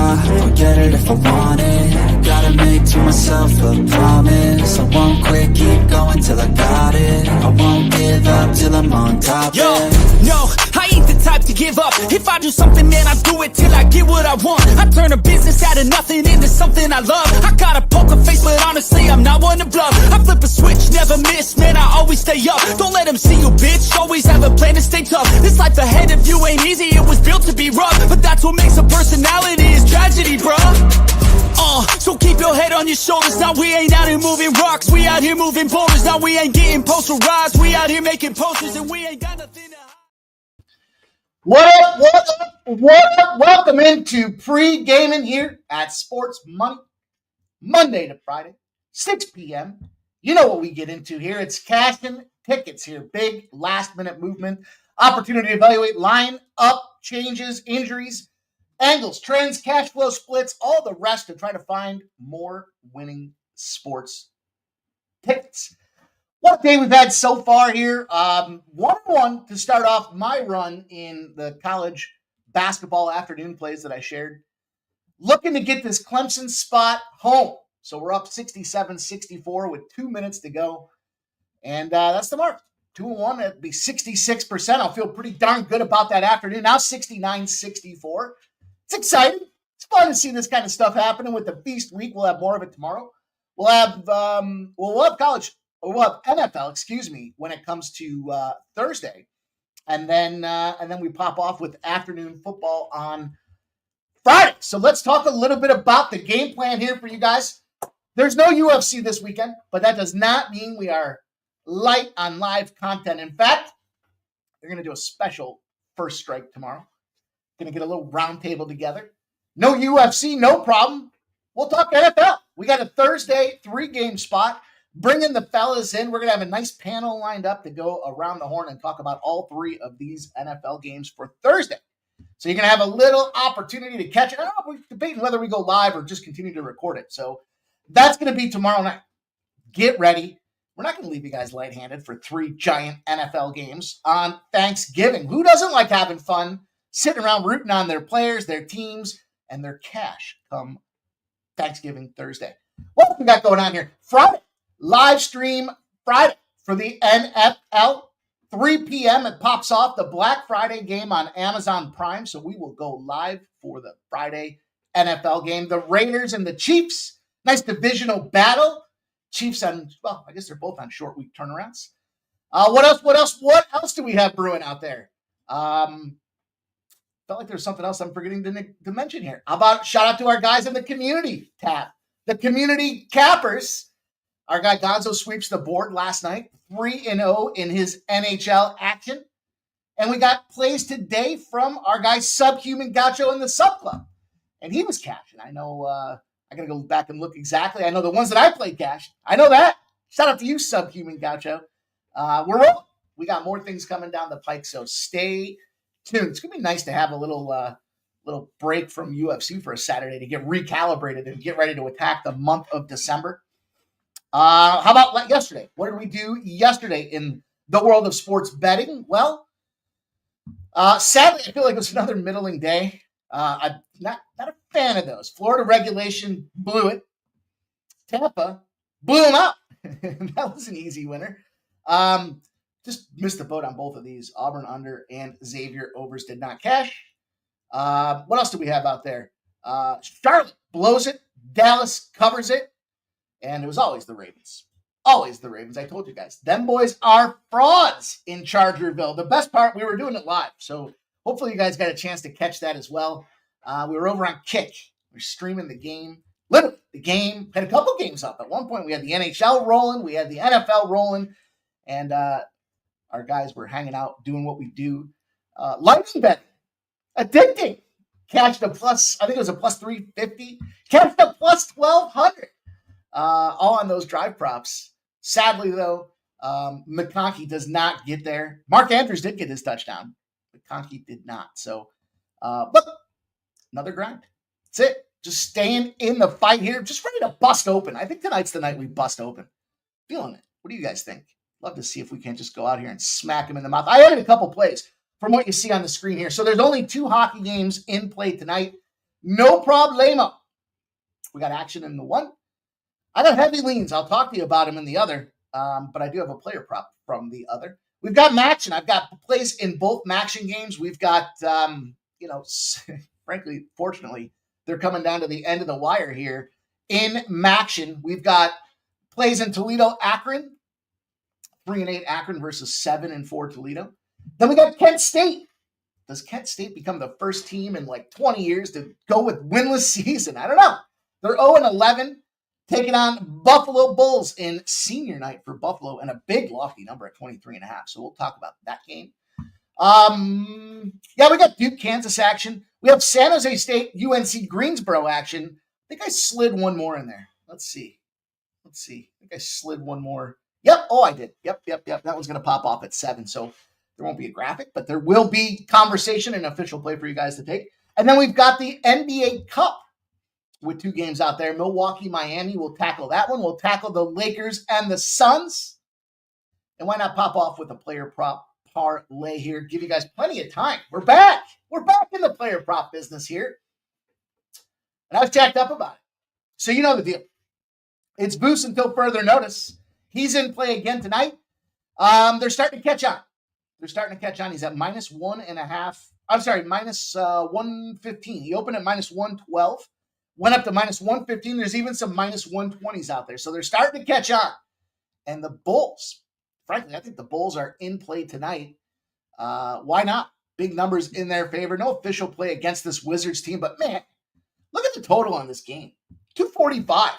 I'll get it if I want it. Gotta make to myself a promise. I won't quit, keep going till I got it. I won't give up till I'm on top. Yo, no, I ain't the type to give up. If I do something, man, I do it till I get what I want. I turn a business out of nothing into something I love. I got a poker face, but honestly, I'm not one to bluff. I flip a switch, never miss, man, I always stay up. Don't let them see you, bitch, always have a plan to stay tough. This life ahead of you ain't easy, it was built to be rough. But that's what makes a personality, is tragedy, bruh. So keep your head on your shoulders. Now we ain't out here moving rocks, we out here moving boulders. Now we ain't getting posterized, we out here making posters, and we ain't got nothing to hide. What up? Welcome into Pregaming here at Sports Money, Monday to Friday, 6 p.m. You know what we get into here. It's cashing tickets here. Big last-minute movement, opportunity to evaluate line-up changes, injuries, angles, trends, cash flow splits, all the rest to try to find more winning sports tickets. What a day we've had so far here. 1-1 to start off my run in the college basketball afternoon plays that I shared. Looking to get this Clemson spot home. So we're up 67-64 with 2 minutes to go. And that's the mark. 2-1, that'd be 66%. I'll feel pretty darn good about that afternoon. Now 69-64. It's exciting. It's fun to see this kind of stuff happening with the feast week. We'll have more of it tomorrow. We'll have college. We'll have NFL, when it comes to Thursday, and then we pop off with afternoon football on Friday. So let's talk a little bit about the game plan here for you guys. There's no UFC this weekend, but that does not mean we are light on live content. In fact, they're going to do a special First Strike tomorrow. Going to get a little round table together. No UFC, no problem. We'll talk NFL. We got a Thursday 3-game spot. Bringing the fellas in. We're going to have a nice panel lined up to go around the horn and talk about all 3 of these NFL games for Thursday. So you're going to have a little opportunity to catch it. I don't know if we're debating whether we go live or just continue to record it. So that's going to be tomorrow night. Get ready. We're not going to leave you guys light-handed for 3 giant NFL games on Thanksgiving. Who doesn't like having fun, sitting around rooting on their players, their teams, and their cash come Thanksgiving Thursday? What have we got going on here? Friday. Live stream Friday for the NFL. 3 p.m. it pops off, the Black Friday game on Amazon Prime. So we will go live for the Friday NFL game. The Raiders and the Chiefs. Nice divisional battle. Chiefs on, well, I guess they're both on short week turnarounds. What else do we have brewing out there? Felt like there's something else I'm forgetting to mention here. How about shout out to our guys in the community tab. The community cappers. Our guy Gonzo sweeps the board last night, 3-0 in his NHL action. And we got plays today from our guy Subhuman Gaucho in the Sub Club. And he was cashing. I know, I got to go back and look exactly. I know the ones that I played cashed. I know that. Shout out to you, Subhuman Gaucho. We're rolling. We got more things coming down the pike, so stay tuned. It's going to be nice to have a little break from UFC for a Saturday to get recalibrated and get ready to attack the month of December. How about yesterday? What did we do yesterday in the world of sports betting? Well, sadly, I feel like it was another middling day. I'm not a fan of those. Florida regulation blew it. Tampa blew them out. That was an easy winner. Just missed the boat on both of these. Auburn under and Xavier overs did not cash. What else do we have out there? Charlotte blows it. Dallas covers it. And it was always the Ravens. Always the Ravens. I told you guys. Them boys are frauds in Chargerville. The best part, we were doing it live. So hopefully you guys got a chance to catch that as well. We were over on Kick. We're streaming the game. Literally, the game. Had a couple games up. At one point, we had the NHL rolling. We had the NFL rolling. And our guys were hanging out, doing what we do. Lightning bet. Addicting. Cashed a plus, I think it was a plus 350. Cashed a plus 1,200. All on those drive props. Sadly, though, McConkey does not get there. Mark Andrews did get his touchdown. McConkey did not. So, but another grind. That's it. Just staying in the fight here. Just ready to bust open. I think tonight's the night we bust open. Feeling it. What do you guys think? Love to see if we can't just go out here and smack him in the mouth. I added a couple plays from what you see on the screen here. So there's only 2 hockey games in play tonight. No problemo. We got action in the one. I got heavy leans. I'll talk to you about them in the other, but I do have a player prop from the other. We've got Maction. I've got plays in both Maction games. We've got, frankly, fortunately, they're coming down to the end of the wire here. In Maction, we've got plays in Toledo, Akron, 3-8 Akron versus 7-4 Toledo. Then we got Kent State. Does Kent State become the first team in like 20 years to go with winless season? I don't know. They're 0-11, taking on Buffalo Bulls in senior night for Buffalo, and a big lofty number at 23.5. So we'll talk about that game. We got Duke, Kansas action. We have San Jose State, UNC Greensboro action. I think I slid one more in there. Let's see. I think I slid one more. Yep. Oh, I did. Yep. That one's going to pop off at 7. So there won't be a graphic, but there will be conversation and official play for you guys to take. And then we've got the NBA Cup with 2 games out there. Milwaukee, Miami. We'll tackle that one. We'll tackle the Lakers and the Suns. And why not pop off with a player prop parlay here? Give you guys plenty of time. We're back. We're back in the player prop business here. And I was jacked up about it. So you know the deal. It's Boost until further notice. He's in play again tonight. They're starting to catch on. He's at minus 1.5. I'm sorry, minus 115. He opened at minus 112. Went up to minus 115. There's even some minus 120s out there. So they're starting to catch on. And the Bulls, frankly, I think the Bulls are in play tonight. Why not? Big numbers in their favor. No official play against this Wizards team. But, man, look at the total on this game. 245.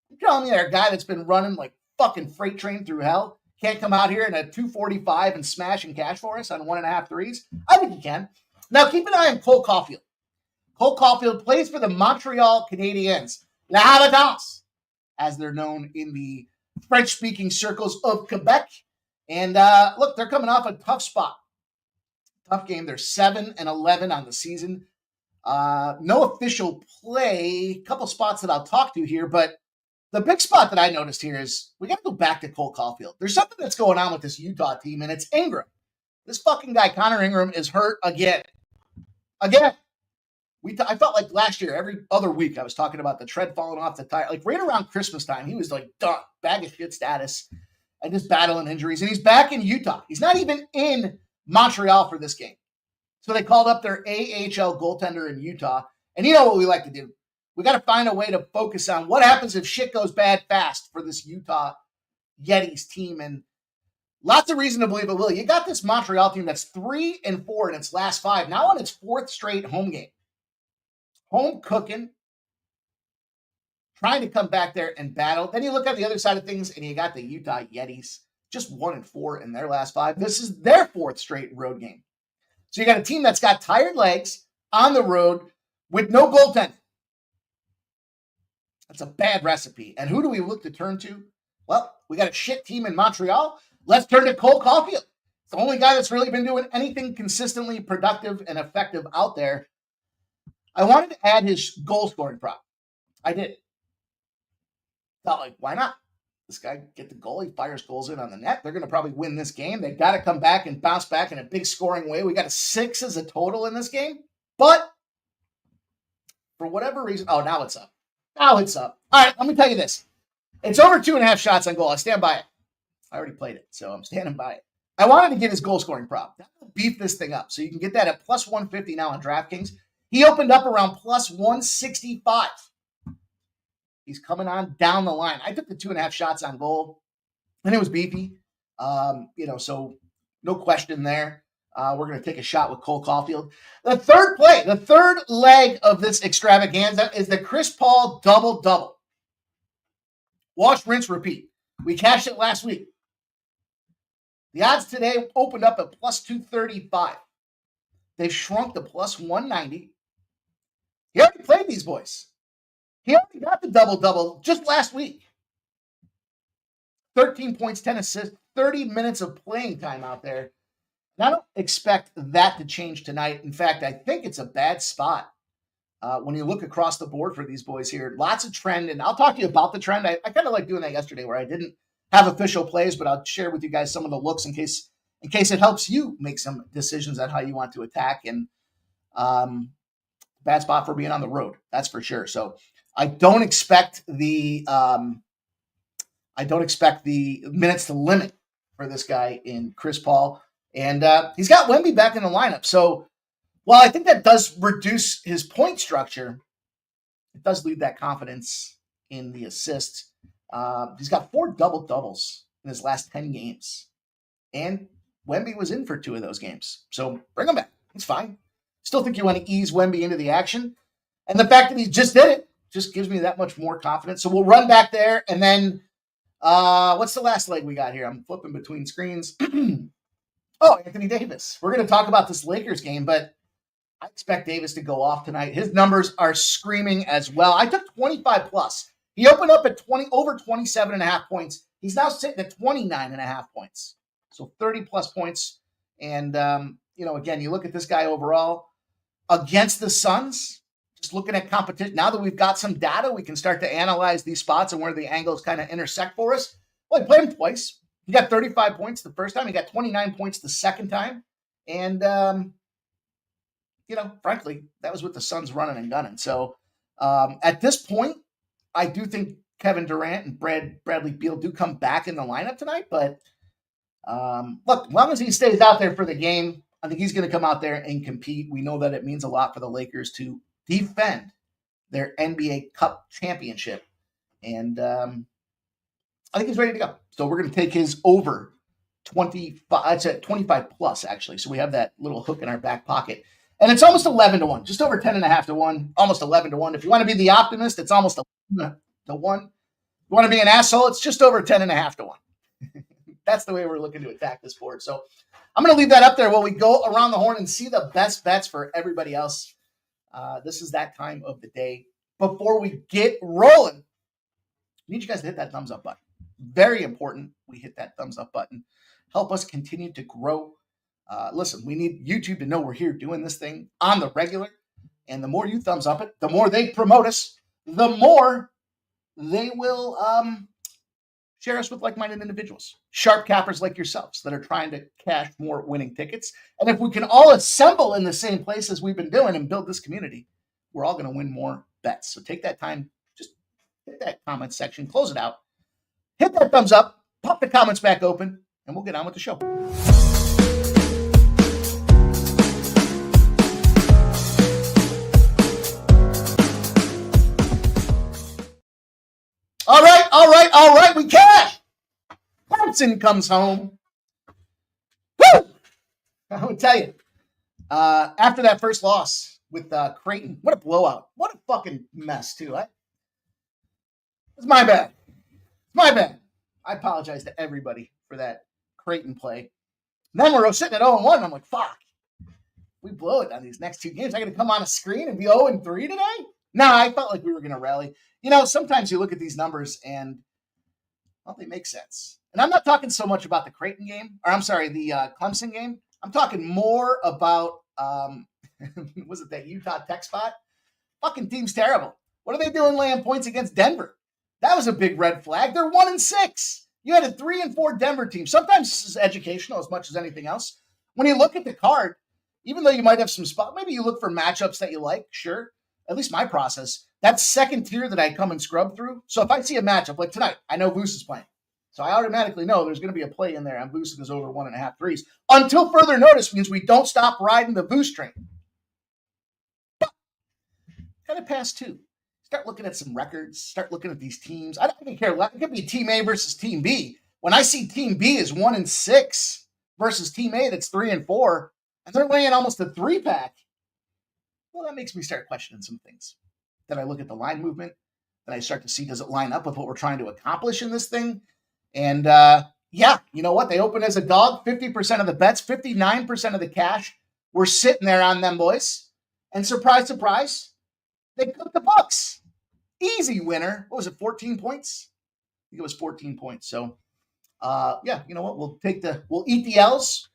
You're telling me they're a guy that's been running like fucking freight train through hell can't come out here in a 245 and smash and cash for us on 1.5 threes? I think he can. Now, keep an eye on Cole Caulfield. Cole Caulfield plays for the Montreal Canadiens, Les Habitants, as they're known in the French-speaking circles of Quebec. And look, they're coming off a tough spot. Tough game. They're 7-11 on the season. No official play. A couple spots that I'll talk to here, but the big spot that I noticed here is we got to go back to Cole Caulfield. There's something that's going on with this Utah team, and it's Ingram. This fucking guy, Connor Ingram, is hurt again. I felt like last year, every other week, I was talking about the tread falling off the tire. Like right around Christmas time, he was like done, bag of shit status, and just battling injuries. And he's back in Utah. He's not even in Montreal for this game. So they called up their AHL goaltender in Utah. And you know what we like to do? We got to find a way to focus on what happens if shit goes bad fast for this Utah Yetis team. And lots of reason to believe it will. You got this Montreal team that's 3-4 in its last 5, now on its 4th straight home game. Home cooking, trying to come back there and battle. Then you look at the other side of things, and you got the Utah Yetis, just 1-4 in their last 5. This is their 4th straight road game. So you got a team that's got tired legs on the road with no goaltender. That's a bad recipe. And who do we look to turn to? Well, we got a shit team in Montreal. Let's turn to Cole Caulfield. It's the only guy that's really been doing anything consistently productive and effective out there. I wanted to add his goal scoring prop. I did. Felt like, why not? This guy get the goal. He fires goals in on the net. They're going to probably win this game. They've got to come back and bounce back in a big scoring way. We got a 6 as a total in this game. But for whatever reason, now it's up. Now it's up. All right, let me tell you this. It's over 2.5 shots on goal. I stand by it. I already played it, so I'm standing by it. I wanted to get his goal scoring prop. That will beef this thing up. So you can get that at plus 150 now on DraftKings. He opened up around plus 165. He's coming on down the line. I took the 2.5 shots on goal, and it was beefy. So no question there. We're going to take a shot with Cole Caulfield. The third play, the third leg of this extravaganza is the Chris Paul double-double. Wash, rinse, repeat. We cashed it last week. The odds today opened up at plus 235. They've shrunk to plus 190. He already played these boys. He already got the double-double just last week. 13 points, 10 assists, 30 minutes of playing time out there. And I don't expect that to change tonight. In fact, I think it's a bad spot when you look across the board for these boys here. Lots of trend, and I'll talk to you about the trend. I kind of like doing that yesterday where I didn't have official plays, but I'll share with you guys some of the looks in case it helps you make some decisions on how you want to attack. And bad spot for being on the road. That's for sure. So I don't expect the minutes to limit for this guy in Chris Paul. And he's got Wemby back in the lineup. So while I think that does reduce his point structure, it does leave that confidence in the assists. He's got 4 double-doubles in his last 10 games. And Wemby was in for 2 of those games. So bring him back. It's fine. Still think you want to ease Wemby into the action. And the fact that he just did it just gives me that much more confidence. So we'll run back there. And then what's the last leg we got here? I'm flipping between screens. Oh, Anthony Davis. We're going to talk about this Lakers game, but I expect Davis to go off tonight. His numbers are screaming as well. I took 25 plus. He opened up at over 27.5 points. He's now sitting at 29.5 points. So 30 plus points. And, again, you look at this guy overall against the Suns, just looking at competition. Now that we've got some data, we can start to analyze these spots and where the angles kind of intersect for us. Well, he played him twice. He got 35 points the first time. He got 29 points the second time. And, frankly, that was with the Suns running and gunning. So at this point, I do think Kevin Durant and Bradley Beal do come back in the lineup tonight. But look, as long as he stays out there for the game, I think he's going to come out there and compete. We know that it means a lot for the Lakers to defend their NBA Cup championship. And I think he's ready to go. So we're going to take his over 25. It's at 25 plus, actually. So we have that little hook in our back pocket. And it's almost 11-1, just over 10.5-1, almost 11-1. If you want to be the optimist, it's almost 11-1. If you want to be an asshole, it's just over 10.5-1. That's the way we're looking to attack this board. So I'm going to leave that up there while we go around the horn and see the best bets for everybody else. This is that time of the day. Before we get rolling, I need you guys to hit that thumbs up button. Very important we hit that thumbs up button. Help us continue to grow. Listen, we need YouTube to know we're here doing this thing on the regular. And the more you thumbs up it, the more they promote us, the more they will share us with like-minded individuals, sharp cappers like yourselves that are trying to cash more winning tickets. And if we can all assemble in the same place as we've been doing and build this community, we're all going to win more bets. So take that time, just hit that comment section, close it out, hit that thumbs up, pop the comments back open, and we'll get on with the show. All right, we cash. Thompson comes home. Woo! I would tell you, after that first loss with Creighton, what a blowout. What a fucking mess, too. It's my bad. I apologize to everybody for that Creighton play. And then we're sitting at 0-1, and I'm like, fuck. We blow it on these next 2 games. I got to come on a screen and be 0-3 today? No, I felt like we were going to rally. Sometimes you look at these numbers and, well, they make sense. And I'm not talking so much about the Creighton game, or the Clemson game. I'm talking more about, was it that Utah Tech spot? Fucking team's terrible. What are they doing laying points against Denver? That was a big red flag. They're 1-6. You had a 3-4 Denver team. Sometimes this is educational as much as anything else. When you look at the card, even though you might have some spot, maybe you look for matchups that you like, sure. At least my process. That second tier that I come and scrub through. So if I see a matchup like tonight, I know Vuce is playing. So I automatically know there's going to be a play in there on Vuce and his over 1.5 threes. Until further notice means we don't stop riding the Vuce train. But kind of past 2. Start looking at some records. Start looking at these teams. I don't care. It could be Team A versus Team B. When I see Team B is 1-6 versus Team A that's 3-4, and they're laying almost a 3-pack, well, that makes me start questioning some things. Then I look at the line movement. Then I start to see, does it line up with what we're trying to accomplish in this thing? And yeah, you know what? They open as a dog, 50% of the bets, 59% of the cash. We're sitting there on them boys. And surprise, surprise, they cooked the Bucks. Easy winner. What was it, 14 points? I think it was 14 points. So, yeah, you know what? We'll eat the L's.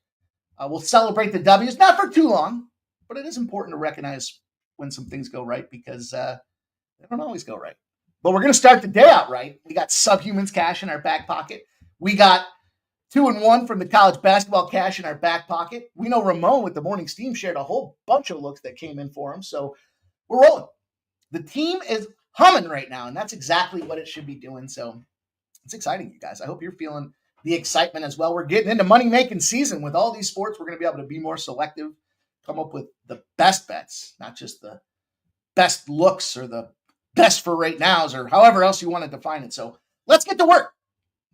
We'll celebrate the W's. Not for too long, but it is important to recognize when some things go right because they don't always go right. But we're going to start the day out right. We got Subhumans cash in our back pocket. We got 2-1 from the college basketball cash in our back pocket. We know Ramon with the Morning Steam shared a whole bunch of looks that came in for him. So we're rolling. The team is humming right now, and that's exactly what it should be doing. So it's exciting, you guys. I hope you're feeling the excitement as well. We're getting into money-making season with all these sports. We're going to be able to be more selective, come up with the best bets, not just the best looks or the best for right nows or however else you want to define it. So let's get to work.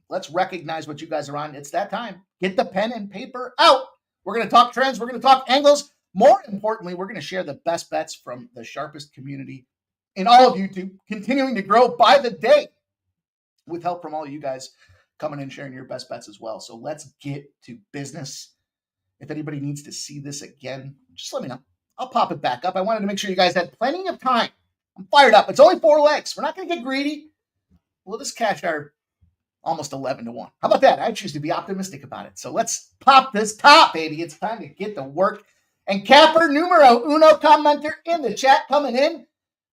Let's recognize what you guys are on. It's that time. Get the pen and paper out. We're going to talk trends. We're going to talk angles. More importantly, we're going to share the best bets from the sharpest community in all of YouTube, continuing to grow by the day with help from all of you guys coming in, sharing your best bets as well. So let's get to business. If anybody needs to see this again, just let me know. I'll pop it back up. I wanted to make sure you guys had plenty of time. I'm fired up. It's only 4 legs. We're not going to get greedy. We'll just cash our almost 11-1. How about that? I choose to be optimistic about it. So let's pop this top, baby. It's time to get to work. And Capper numero uno commenter in the chat coming in.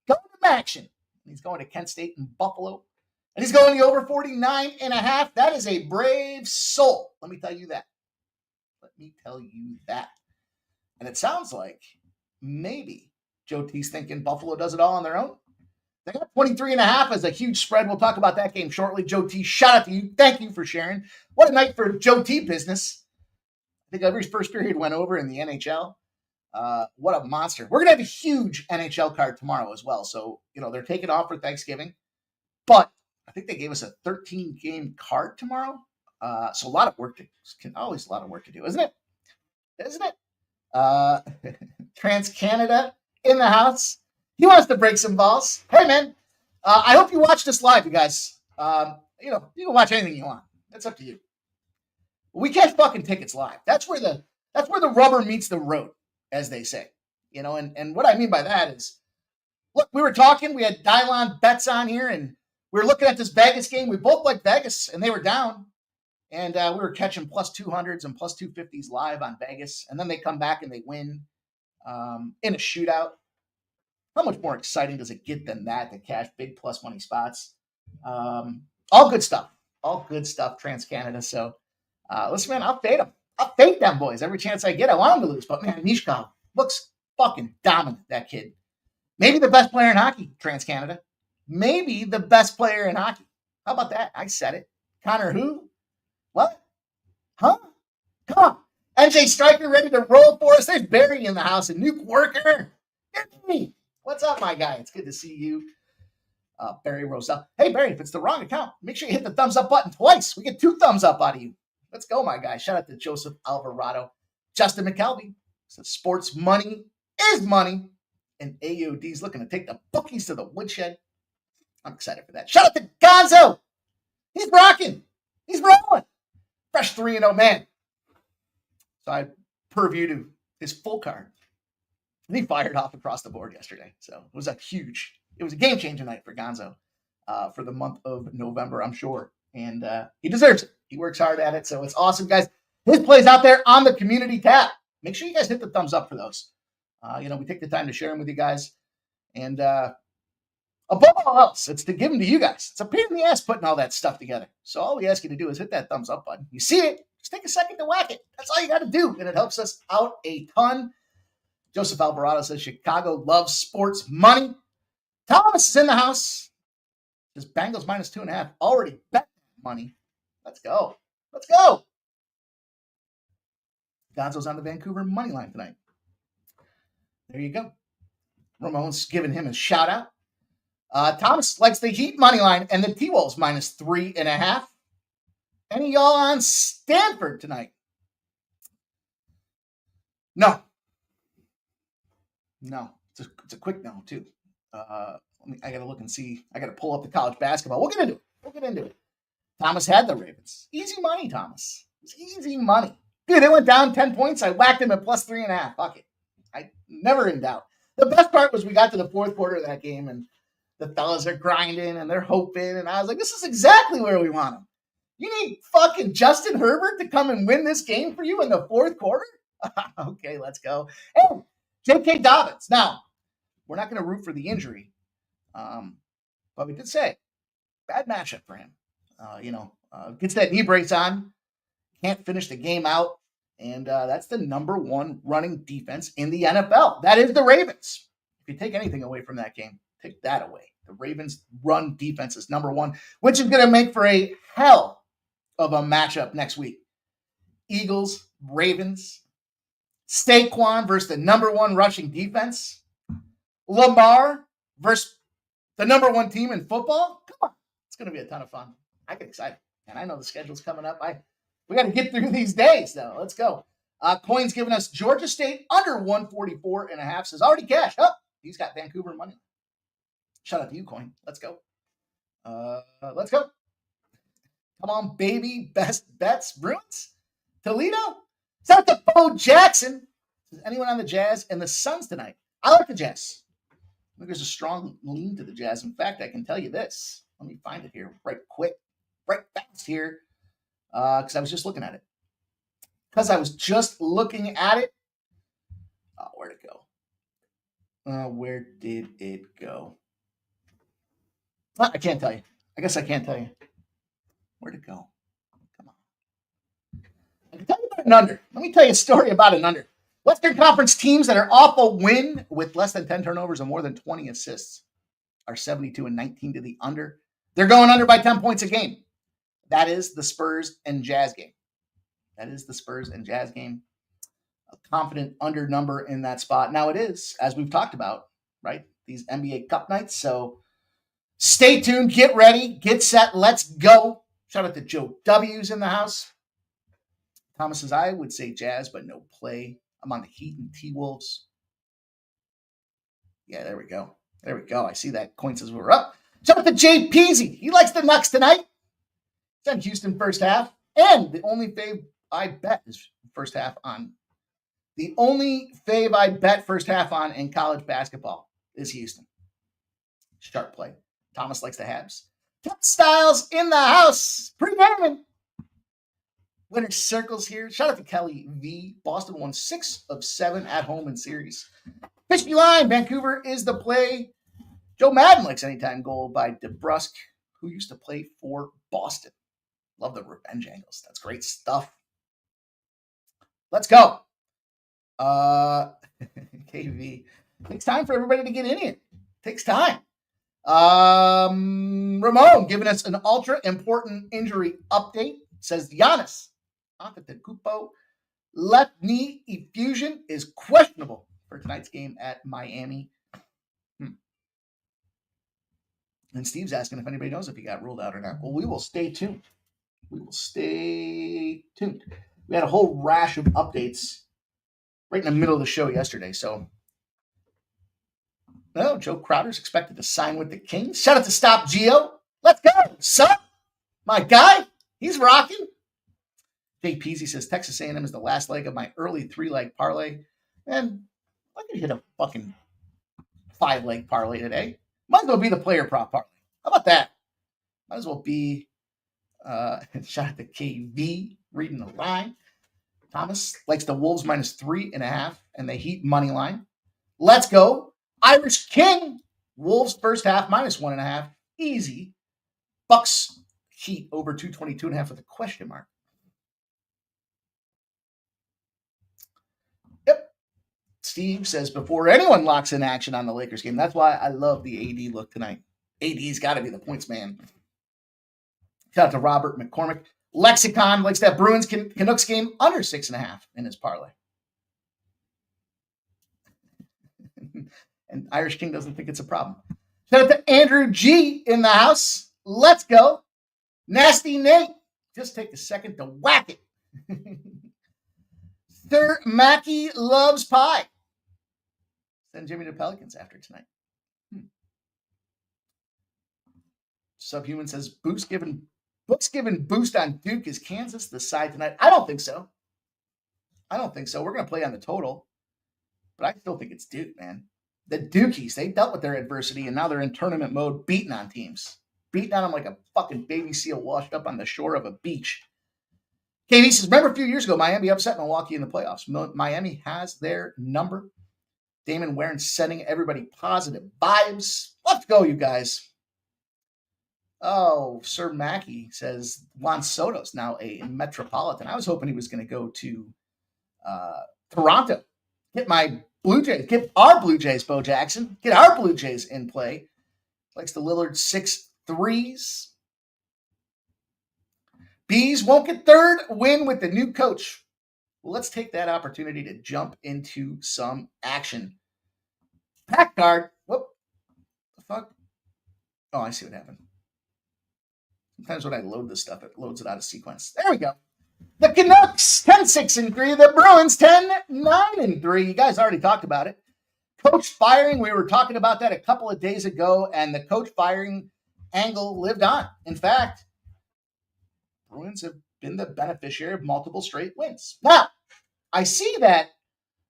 Going to action. He's going to Kent State and Buffalo. And he's going the over 49.5. That is a brave soul. Let me tell you that. And it sounds like maybe Joe T's thinking Buffalo does it all on their own. They got 23.5 as a huge spread. We'll talk about that game shortly. Joe T, shout out to you. Thank you for sharing. What a night for Joe T business. I think every first period went over in the NHL. What a monster. We're going to have a huge NHL card tomorrow as well. So, they're taking off for Thanksgiving. But I think they gave us a 13-game card tomorrow. So a lot of work always a lot of work to do, isn't it? Trans-Canada in the house. He wants to break some balls. Hey, man, I hope you watch this live, you guys. You can watch anything you want. That's up to you. We catch fucking tickets live. That's where the rubber meets the road, as they say. And what I mean by that is, look, we were talking. We had Dylon Bets on here, and we were looking at this Vegas game. We both liked Vegas, and they were down. And we were catching plus 200s and plus 250s live on Vegas. And then they come back and they win in a shootout. How much more exciting does it get than that to cash big plus money spots? All good stuff. All good stuff, Trans-Canada. So, listen, man, I'll fade them. I'll fade them boys every chance I get. I want them to lose. But, man, Mishkov looks fucking dominant, that kid. Maybe the best player in hockey, Trans-Canada. Maybe the best player in hockey. How about that? I said it. Connor who? What? Huh? Come on. NJ Striker ready to roll for us. There's Barry in the house and Nuke Worker. Hey, what's up, my guy? It's good to see you. Barry Rosell. Hey, Barry, if it's the wrong account, make sure you hit the thumbs up button twice. We get 2 thumbs up out of you. Let's go, my guy. Shout out to Joseph Alvarado. Justin McKelvey says sports money is money. And AOD's looking to take the bookies to the woodshed. I'm excited for that. Shout out to Gonzo. He's rocking. He's rolling. Fresh 3-0 man. So I previewed his full card. And he fired off across the board yesterday. So it was a game-changing night for Gonzo for the month of November, I'm sure. And he deserves it. He works hard at it. So it's awesome, guys. His plays out there on the community tab. Make sure you guys hit the thumbs up for those. We take the time to share them with you guys. And above all else, it's to give them to you guys. It's a pain in the ass putting all that stuff together. So all we ask you to do is hit that thumbs up button. You see it, just take a second to whack it. That's all you got to do. And it helps us out a ton. Joseph Alvarado says Chicago loves sports money. Thomas is in the house. Says Bengals minus 2.5. Already bet money. Let's go. Let's go. Gonzo's on the Vancouver money line tonight. There you go. Ramon's giving him a shout out. Thomas likes the Heat money line and the T-Wolves minus 3.5. Any y'all on Stanford tonight? No. It's a quick no too. I got to look and see. I got to pull up the college basketball. We'll get into it. Thomas had the Ravens. Easy money, Thomas. It's easy money. Dude, they went down 10 points. I whacked them at plus 3.5. Fuck it. I never in doubt. The best part was we got to the fourth quarter of that game and the fellas are grinding and they're hoping. And I was like, this is exactly where we want them. You need fucking Justin Herbert to come and win this game for you in the fourth quarter? Okay, let's go. Hey, J.K. Dobbins. Now, we're not going to root for the injury. But we did say, bad matchup for him. Gets that knee brace on. Can't finish the game out. And that's the number 1 running defense in the NFL. That is the Ravens. if you take anything away from that game, take that away. The Ravens' run defense is number one, which is going to make for a hell of a matchup next week. Eagles, Ravens, Saquon versus the number one rushing defense, Lamar versus the number one team in football. Come on, it's going to be a ton of fun. I get excited, and I know the schedule's coming up. We got to get through these days, though. Let's go. Coin's giving us Georgia State under 144.5. Says already cashed. Oh, he's got Vancouver money. Shout out to you, Coin. Let's go. Let's go. Come on, baby. Best bets. Bruins. Toledo. Shout out to Bo Jackson. Is anyone on the Jazz and the Suns tonight? I like the Jazz. I think there's a strong lean to the Jazz. In fact, I can tell you this. Let me find it here right fast here. Because I was just looking at it. Oh, where'd it go? Where did it go? I can't tell you. I guess I can't tell you. Where'd it go? Come on. I can tell you about an under. Let me tell you a story about an under. Western Conference teams that are off a win with less than 10 turnovers and more than 20 assists are 72-19 to the under. They're going under by 10 points a game. That is the Spurs and Jazz game. A confident under number in that spot. Now it is, as we've talked about, right? These NBA Cup nights. So stay tuned, get ready, get set, let's go. Shout out to Joe W's in the house. Thomas says, I would say Jazz, but no play. I'm on the Heat and T-Wolves. Yeah, there we go. I see that. Coin says we're up. Shout out to Jay Peasy. He likes the Knucks tonight. It's on Houston first half. And the only fave I bet is first half on. The only fave I bet first half on in college basketball is Houston. Sharp play. Thomas likes the Habs. Textiles in the house. Pregaming. Winner circles here. Shout out to Kelly V. Boston won 6 of 7 at home in series. Fish me line. Vancouver is the play. Joe Madden likes anytime goal by DeBrusque, who used to play for Boston. Love the revenge angles. That's great stuff. Let's go. KV. Takes time for everybody to get in here. Takes time. Ramon giving us an ultra important injury update. Says Giannis Antetokounmpo left knee effusion is questionable for tonight's game at Miami. And Steve's asking if anybody knows if he got ruled out or not. Well, we will stay tuned. We had a whole rash of updates right in the middle of the show yesterday. So, no, Joe Crowder's expected to sign with the Kings. Shout out to Stop Geo. Let's go, son. My guy, he's rocking. Jay Peasy says Texas A&M is the last leg of my early 3-leg parlay. And I could hit a fucking 5-leg parlay today. Might as well be the player prop parlay. How about that? Might as well be shout out to KV reading the line. Thomas likes the Wolves -3.5 and the Heat money line. Let's go. Irish King. Wolves first half -1.5. Easy. Bucks Heat over 222.5 with a question mark. Yep. Steve says before anyone locks in action on the Lakers game. That's why I love the AD look tonight. AD's got to be the points man. Shout out to Robert McCormick. Lexicon likes that Bruins Canucks game under 6.5 in his parlay. And Irish King doesn't think it's a problem. Shout out to Andrew G in the house. Let's go. Nasty Nate. Just take a second to whack it. Sir Mackey loves pie. Send Jimmy to Pelicans after tonight. Subhuman says Books given boost on Duke. Is Kansas the side tonight? I don't think so. We're going to play on the total, but I still think it's Duke, man. The Dukies, they dealt with their adversity, and now they're in tournament mode, beating on teams. Beating on them like a fucking baby seal washed up on the shore of a beach. KV says, remember a few years ago, Miami upset Milwaukee in the playoffs. Miami has their number. Damon Warren sending everybody positive vibes. Let's go, you guys. Oh, Sir Mackey says Juan Soto's now a Metropolitan. I was hoping he was going to go to Toronto. Get my Blue Jays. Get our Blue Jays, Bo Jackson. Get our Blue Jays in play. Likes the Lillard 6 threes. Bees won't get third win with the new coach. Well, let's take that opportunity to jump into some action. Pack card. Whoop. The fuck? Oh, I see what happened. Sometimes when I load this stuff, it loads it out of sequence. There we go. The Canucks, 10-6-3. The Bruins, 10-9-3. You guys already talked about it. Coach firing, we were talking about that a couple of days ago, and the coach firing angle lived on. In fact, Bruins have been the beneficiary of multiple straight wins. Now, I see that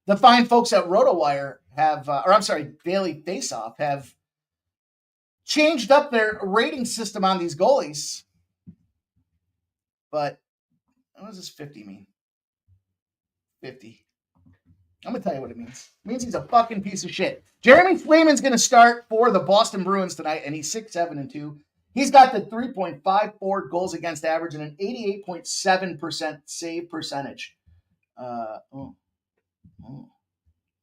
the fine folks at RotoWire have, Daily Faceoff have changed up their rating system on these goalies. But what does this 50 mean? 50. I'm going to tell you what it means. It means he's a fucking piece of shit. Jeremy Swayman's going to start for the Boston Bruins tonight, and he's 6-7-2. He's got the 3.54 goals against average and an 88.7% save percentage. Don't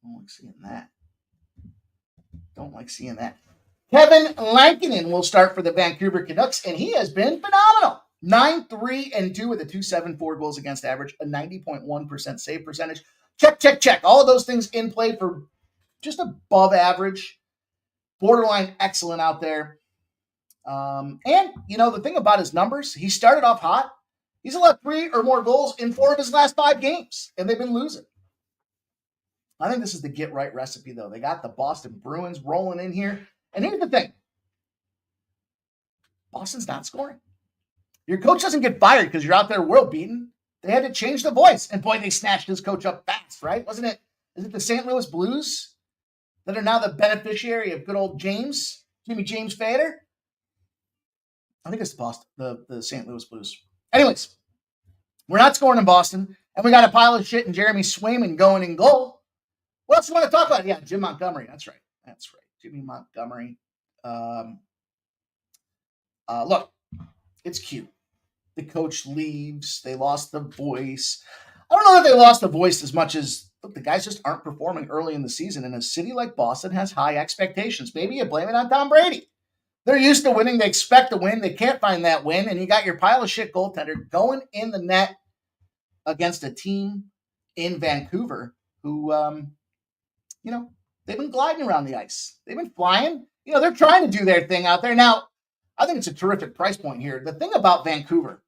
like seeing that. Don't like seeing that. Kevin Lankinen will start for the Vancouver Canucks, and he has been phenomenal. 9-3-2 with a 2.74 goals against average, a 90.1% save percentage. Check. All of those things in play for just above average, borderline excellent out there. And, the thing about his numbers, he started off hot. He's allowed 3 or more goals in 4 of his last 5 games, and they've been losing. I think this is the get-right recipe, though. They got the Boston Bruins rolling in here. And here's the thing. Boston's not scoring. Your coach doesn't get fired because you're out there world-beaten. They had to change the voice. And boy, they snatched his coach up fast, right? Is it the St. Louis Blues that are now the beneficiary of good old Jimmy James Fader? I think it's the St. Louis Blues. Anyways, we're not scoring in Boston, and we got a pile of shit and Jeremy Swayman going in goal. What else do you want to talk about? Yeah, Jim Montgomery. That's right. Jimmy Montgomery. Look, it's cute. The coach leaves. They lost the voice. I don't know if they lost the voice as much as, look, the guys just aren't performing early in the season, and a city like Boston has high expectations. Maybe you blame it on Tom Brady. They're used to winning. They expect to win. They can't find that win, and you got your pile of shit goaltender going in the net against a team in Vancouver who, they've been gliding around the ice. They've been flying. They're trying to do their thing out there. Now, I think it's a terrific price point here. The thing about Vancouver,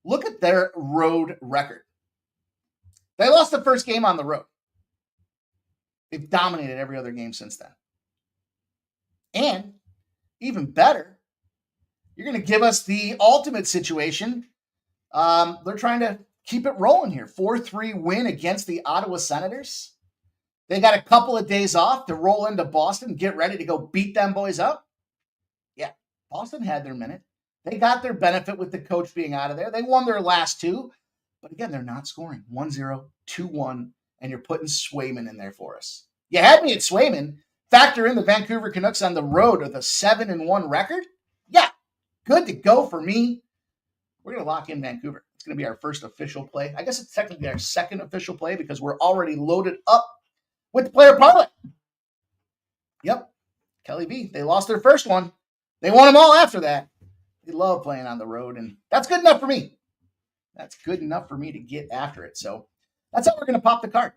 look at their road record. They lost the first game on the road. They've dominated every other game since then. And even better, you're going to give us the ultimate situation. They're trying to keep it rolling here. 4-3 win against the Ottawa Senators. They got a couple of days off to roll into Boston, get ready to go beat them boys up. Yeah, Boston had their minute. They got their benefit with the coach being out of there. They won their last 2. But again, they're not scoring. 1-0, 2-1, and you're putting Swayman in there for us. You had me at Swayman. Factor in the Vancouver Canucks on the road with a 7-1 record. Yeah, good to go for me. We're going to lock in Vancouver. It's going to be our first official play. I guess it's technically our second official play because we're already loaded up with the player parlay. Yep, Kelly B. They lost their first one. They won them all after that. They love playing on the road, and that's good enough for me. That's good enough for me to get after it. So that's how we're going to pop the card.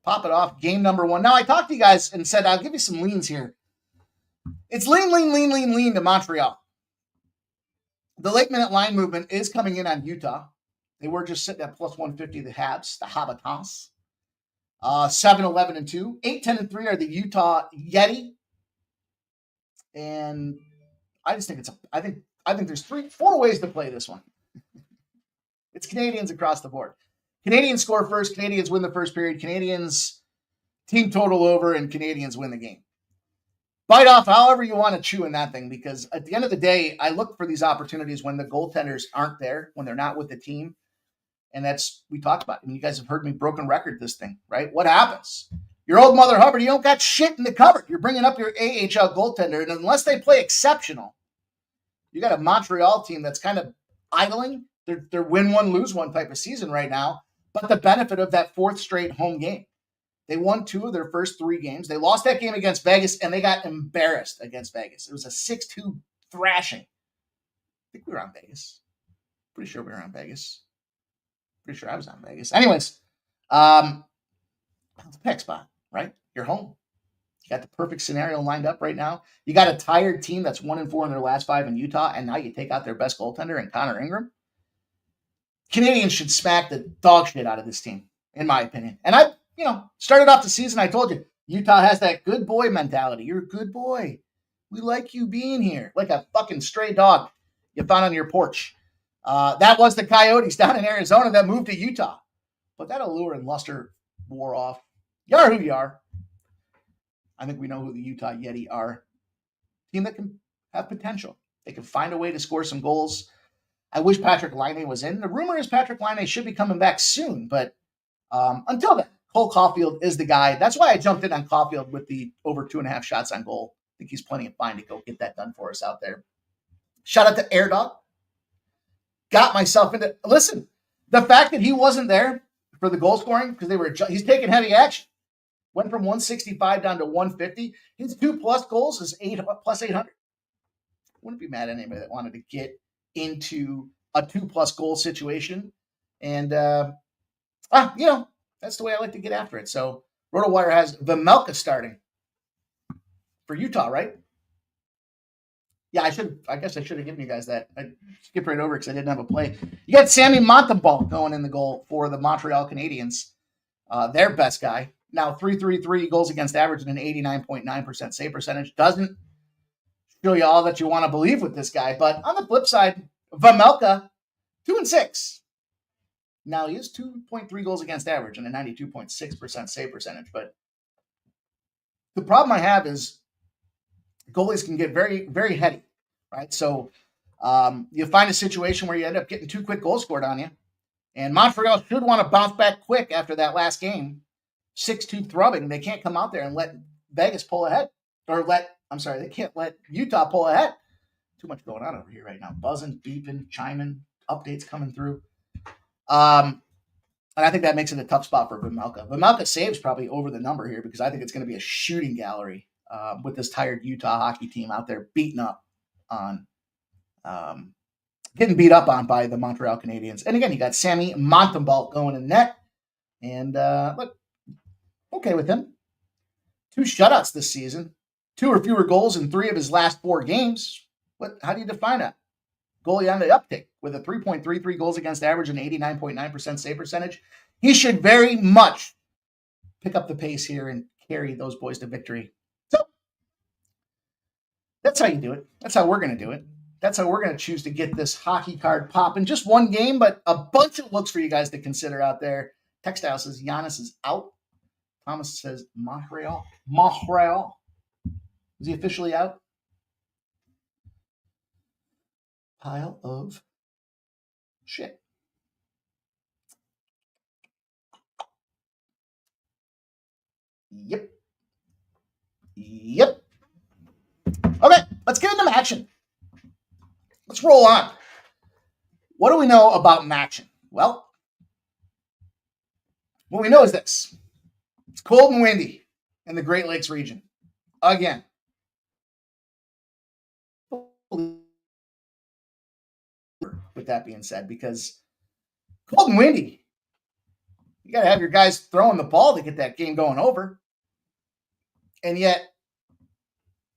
Pop it off. Game number 1. Now, I talked to you guys and said, I'll give you some leans here. It's lean to Montreal. The late minute line movement is coming in on Utah. They were just sitting at plus 150, the Habs, the Habitants. 7-11-2. 8-10-3 are the Utah Yeti. And I just think I think there's 4 ways to play this one. It's Canadians across the board. Canadians score first. Canadians win the first period. Canadians team total over, and Canadians win the game. Bite off however you want to chew in that thing, because at the end of the day, I look for these opportunities when the goaltenders aren't there, when they're not with the team. And we talked about it. And you guys have heard me broken record this thing, right? What happens? Your old Mother Hubbard, you don't got shit in the cupboard. You're bringing up your AHL goaltender, and unless they play exceptional, you got a Montreal team that's kind of idling. They're win one, lose one type of season right now, but the benefit of that 4th straight home game. They won 2 of their first 3 games. They lost that game against Vegas, and they got embarrassed against Vegas. It was a 6-2 thrashing. I think we were on Vegas. Pretty sure we were on Vegas. Pretty sure I was on Vegas. Anyways, it's a pick spot, right? You're home. You got the perfect scenario lined up right now. You got a tired team that's 1-4 in their last 5 in Utah, and now you take out their best goaltender in Connor Ingram. Canadians should smack the dog shit out of this team, in my opinion. And I, started off the season, I told you, Utah has that good boy mentality. You're a good boy. We like you being here. Like a fucking stray dog you found on your porch. That was the Coyotes down in Arizona that moved to Utah. But that allure and luster wore off. You are who you are. I think we know who the Utah Yeti are. Team that can have potential. They can find a way to score some goals. I wish Patrick Laine was in. The rumor is Patrick Laine should be coming back soon. But until then, Cole Caulfield is the guy. That's why I jumped in on Caulfield with the over 2.5 shots on goal. I think he's plenty of fine to go get that done for us out there. Shout out to Air Dog. Got myself into, listen, the fact that he wasn't there for the goal scoring, because he's taking heavy action. Went from 165 down to 150. His 2+ goals is plus 800. Wouldn't be mad at anybody that wanted to get into a 2+ goal situation. And, that's the way I like to get after it. So RotoWire has Vejmelka starting for Utah, right? Yeah, I guess I should have given you guys that. I skipped right over because I didn't have a play. You got Sammy Montembeault going in the goal for the Montreal Canadiens. Their best guy. Now 3.33 goals against average and an 89.9% save percentage. Doesn't show you all that you want to believe with this guy. But on the flip side, Vejmelka, 2-6. Now he is 2.3 goals against average and a 92.6% save percentage. But the problem I have is goalies can get very, very heady, right? So you find a situation where you end up getting 2 quick goals scored on you. And Montreal should want to bounce back quick after that last game. 6-2 thrubbing. They can't come out there and let Vegas pull ahead. They can't let Utah pull ahead. Too much going on over here right now. Buzzing, beeping, chiming, updates coming through. And I think that makes it a tough spot for Vejmelka. Vejmelka saves probably over the number here because I think it's going to be a shooting gallery with this tired Utah hockey team out there getting beat up on by the Montreal Canadiens. And again, you got Sammy Montembeault going in net. And look, okay with him. 2 shutouts this season. 2 or fewer goals in 3 of his last 4 games. How do you define that? Goalie on the uptick with a 3.33 goals against average and 89.9% save percentage. He should very much pick up the pace here and carry those boys to victory. So that's how you do it. That's how we're going to do it. That's how we're going to choose to get this hockey card popping. Just one game, but a bunch of looks for you guys to consider out there. Textile says Giannis is out. Thomas says Montreal. Is he officially out? Pile of shit. Yep. Okay, let's get into action. Let's roll on. What do we know about action? Well, what we know is this. It's cold and windy in the Great Lakes region. Again. With that being said, because cold and windy, you got to have your guys throwing the ball to get that game going over. And yet,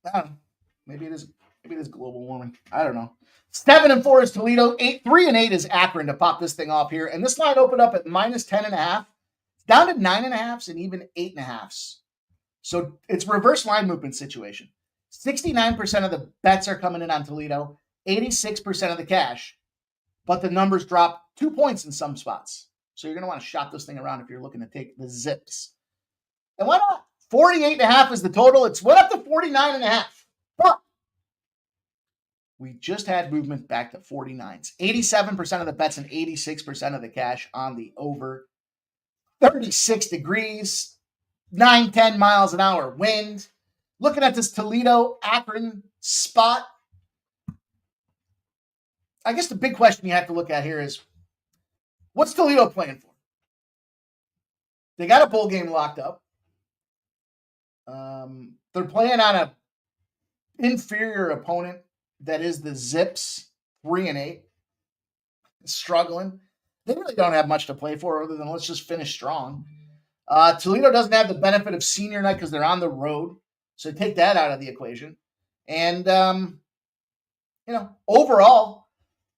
I don't know, maybe it is global warming. I don't know. 7-4 is Toledo. 3-8 is Akron to pop this thing off here. And this line opened up at minus 10.5. It's down to 9.5s and even 8.5s. So it's reverse line movement situation. 69% of the bets are coming in on Toledo. 86% of the cash. But the numbers drop 2 points in some spots. So you're going to want to shop this thing around if you're looking to take the zips. And why not? 48.5 is the total. It's went up to 49.5. But we just had movement back to 49s. 87% of the bets and 86% of the cash on the over. 36 degrees, 9-10 miles an hour wind. Looking at this Toledo-Akron spot, I guess the big question you have to look at here is, what's Toledo playing for? They got a bowl game locked up. They're playing on a inferior opponent that is the Zips, 3-8, struggling. They really don't have much to play for other than let's just finish strong. Toledo doesn't have the benefit of senior night because they're on the road, so take that out of the equation. And overall,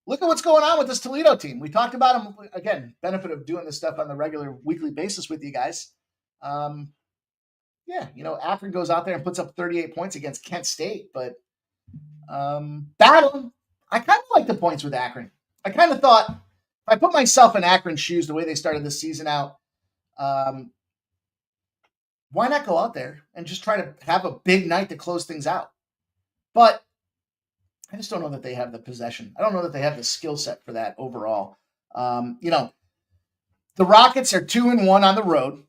look at what's going on with this Toledo team. We talked about them again. Benefit of doing this stuff on the regular weekly basis with you guys. Akron goes out there and puts up 38 points against Kent State, but battle. I kind of like the points with Akron. I kind of thought if I put myself in Akron's shoes, the way they started this season out, why not go out there and just try to have a big night to close things out? But I just don't know that they have the possession. I don't know that they have the skill set for that overall. The Rockets are 2-1 on the road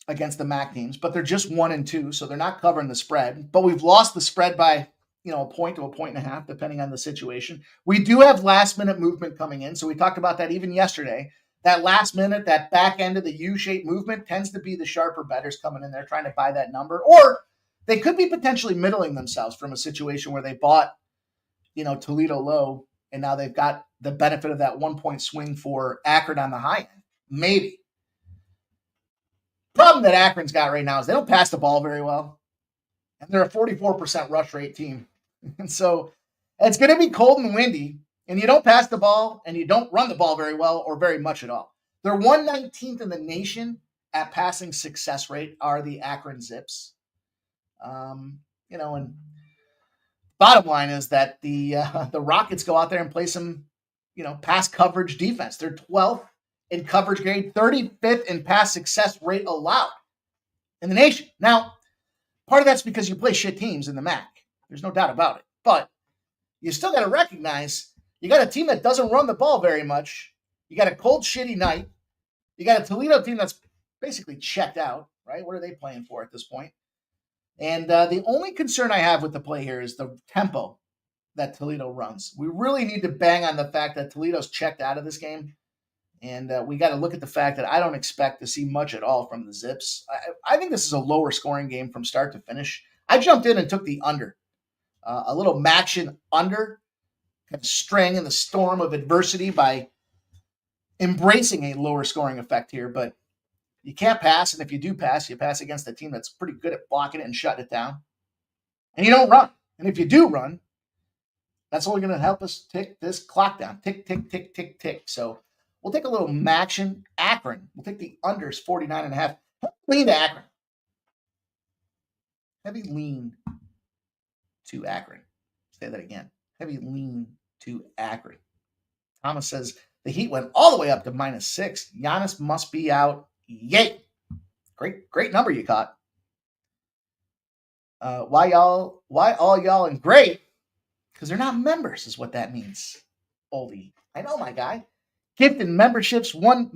against the MAC teams, but they're just 1-2, so they're not covering the spread. But we've lost the spread by a point to a point and a half, depending on the situation. We do have last-minute movement coming in, so we talked about that even yesterday. That last minute, that back end of the U-shaped movement tends to be the sharper bettors coming in there trying to buy that number, or they could be potentially middling themselves from a situation where they bought, Toledo low, and now they've got the benefit of that 1-point swing for Akron on the high end. Maybe. Problem that Akron's got right now is they don't pass the ball very well, and they're a 44% rush rate team. And so it's going to be cold and windy, and you don't pass the ball, and you don't run the ball very well or very much at all. They're 119th in the nation at passing success rate are the Akron Zips. And bottom line is that the Rockets go out there and play some, pass coverage defense. They're 12th in coverage grade, 35th in pass success rate allowed in the nation. Now, part of that's because you play shit teams in the MAC. There's no doubt about it. But you still got to recognize you got a team that doesn't run the ball very much. You got a cold, shitty night. You got a Toledo team that's basically checked out, right? What are they playing for at this point? And the only concern I have with the play here is the tempo that Toledo runs. We really need to bang on the fact that Toledo's checked out of this game. And we got to look at the fact that I don't expect to see much at all from the Zips. I think this is a lower scoring game from start to finish. I jumped in and took the under. A little matching under, kind of straying in the storm of adversity by embracing a lower scoring effect here. But you can't pass, and if you do pass, you pass against a team that's pretty good at blocking it and shutting it down. And you don't run. And if you do run, that's only going to help us tick this clock down. Tick, tick, tick, tick, tick. So we'll take a little action. Akron. We'll take the unders, 49.5. Heavy lean to Akron. Heavy lean to Akron. Say that again. Heavy lean to Akron. Thomas says the Heat went all the way up to -6. Giannis must be out. Yay. Great number you caught. Why all y'all in gray? Because they're not members is what that means. Oldie. I know, my guy. Gifted memberships, one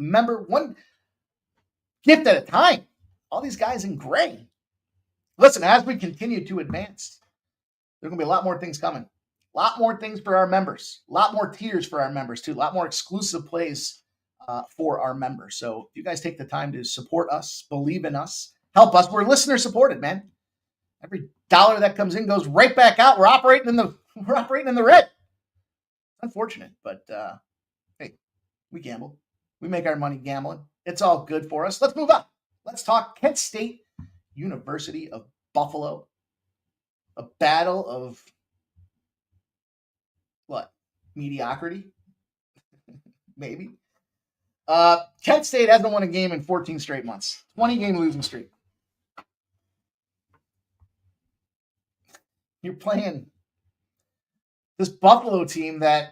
gift at a time. All these guys in gray. Listen, as we continue to advance, there's going to be a lot more things coming. A lot more things for our members. A lot more tiers for our members, too. A lot more exclusive plays for our members. So if you guys take the time to support us, believe in us, help us. We're listener supported, man. Every dollar that comes in goes right back out. We're operating in the red. Unfortunate, but hey, we gamble. We make our money gambling. It's all good for us. Let's move on. Let's talk Kent State University of Buffalo. A battle of what? Mediocrity? Maybe. Kent State hasn't won a game in 14 straight months. 20-game losing streak. You're playing this Buffalo team this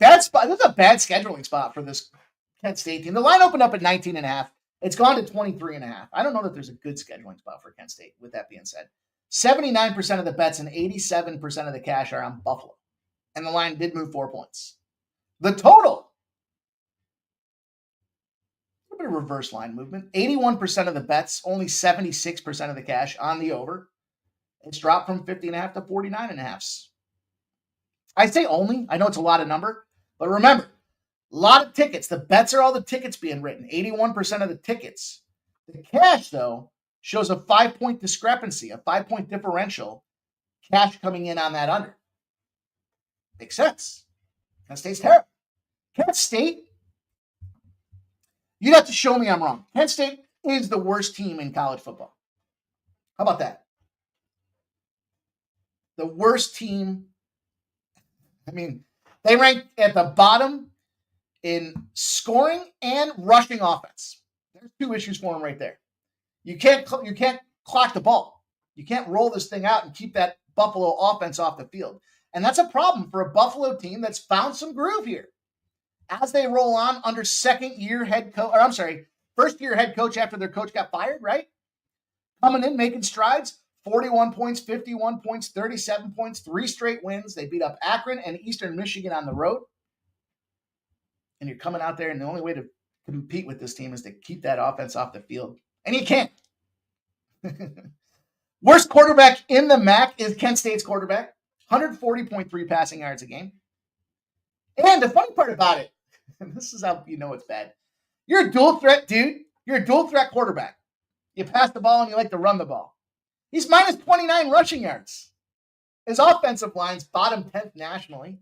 is a bad scheduling spot for this Kent State team. The line opened up at 19.5. It's gone to 23.5. I don't know that there's a good scheduling spot for Kent State, with that being said. 79% of the bets and 87% of the cash are on Buffalo. And the line did move 4 points. The total, a bit of reverse line movement. 81% of the bets, only 76% of the cash on the over. It's dropped from 50.5 to 49.5. I say only. I know it's a lot of number. But remember, a lot of tickets. The bets are all the tickets being written. 81% of the tickets. The cash, though, shows a 5-point discrepancy, a 5-point differential, cash coming in on that under. Makes sense. Kent State's terrible. Kent State, you'd have to show me I'm wrong. Kent State is the worst team in college football. How about that? The worst team. I mean, they rank at the bottom in scoring and rushing offense. There's 2 issues for them right there. You can't clock the ball. You can't roll this thing out and keep that Buffalo offense off the field. And that's a problem for a Buffalo team that's found some groove here. As they roll on under first-year head coach after their coach got fired, right? Coming in, making strides, 41 points, 51 points, 37 points, 3 straight wins. They beat up Akron and Eastern Michigan on the road. And you're coming out there, and the only way to compete with this team is to keep that offense off the field. And you can't. Worst quarterback in the MAC is Kent State's quarterback, 140.3 passing yards a game. And the funny part about it, and this is how you know it's bad, you're a dual threat dude. You're a dual threat quarterback. You pass the ball and you like to run the ball. He's minus 29 rushing yards. His offensive line's bottom 10th nationally.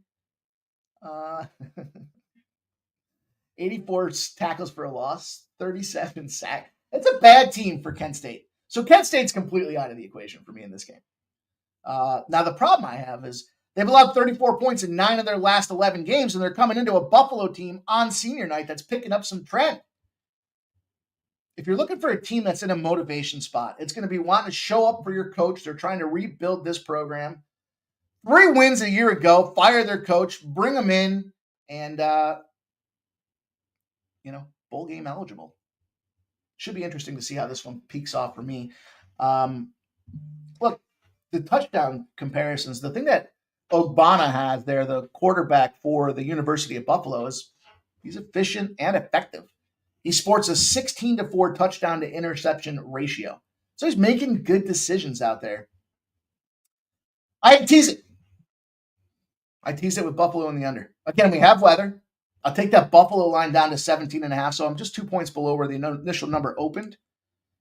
84 tackles for a loss, 37 sacks. It's a bad team for Kent State. So Kent State's completely out of the equation for me in this game. Now, the problem I have is they've allowed 34 points in 9 of their last 11 games, and they're coming into a Buffalo team on senior night that's picking up some trend. If you're looking for a team that's in a motivation spot, it's going to be wanting to show up for your coach. They're trying to rebuild this program. 3 wins a year ago, fire their coach, bring them in, and, bowl game eligible. Should be interesting to see how this one peaks off for me. Look, the touchdown comparisons, the thing that Ogbonna has there, the quarterback for the University of Buffalo, is he's efficient and effective. He sports a 16-4 touchdown to interception ratio. So he's making good decisions out there. I tease it. I tease it with Buffalo in the under. Again, we have weather. I'll take that Buffalo line down to 17.5, so I'm just 2 points below where the initial number opened.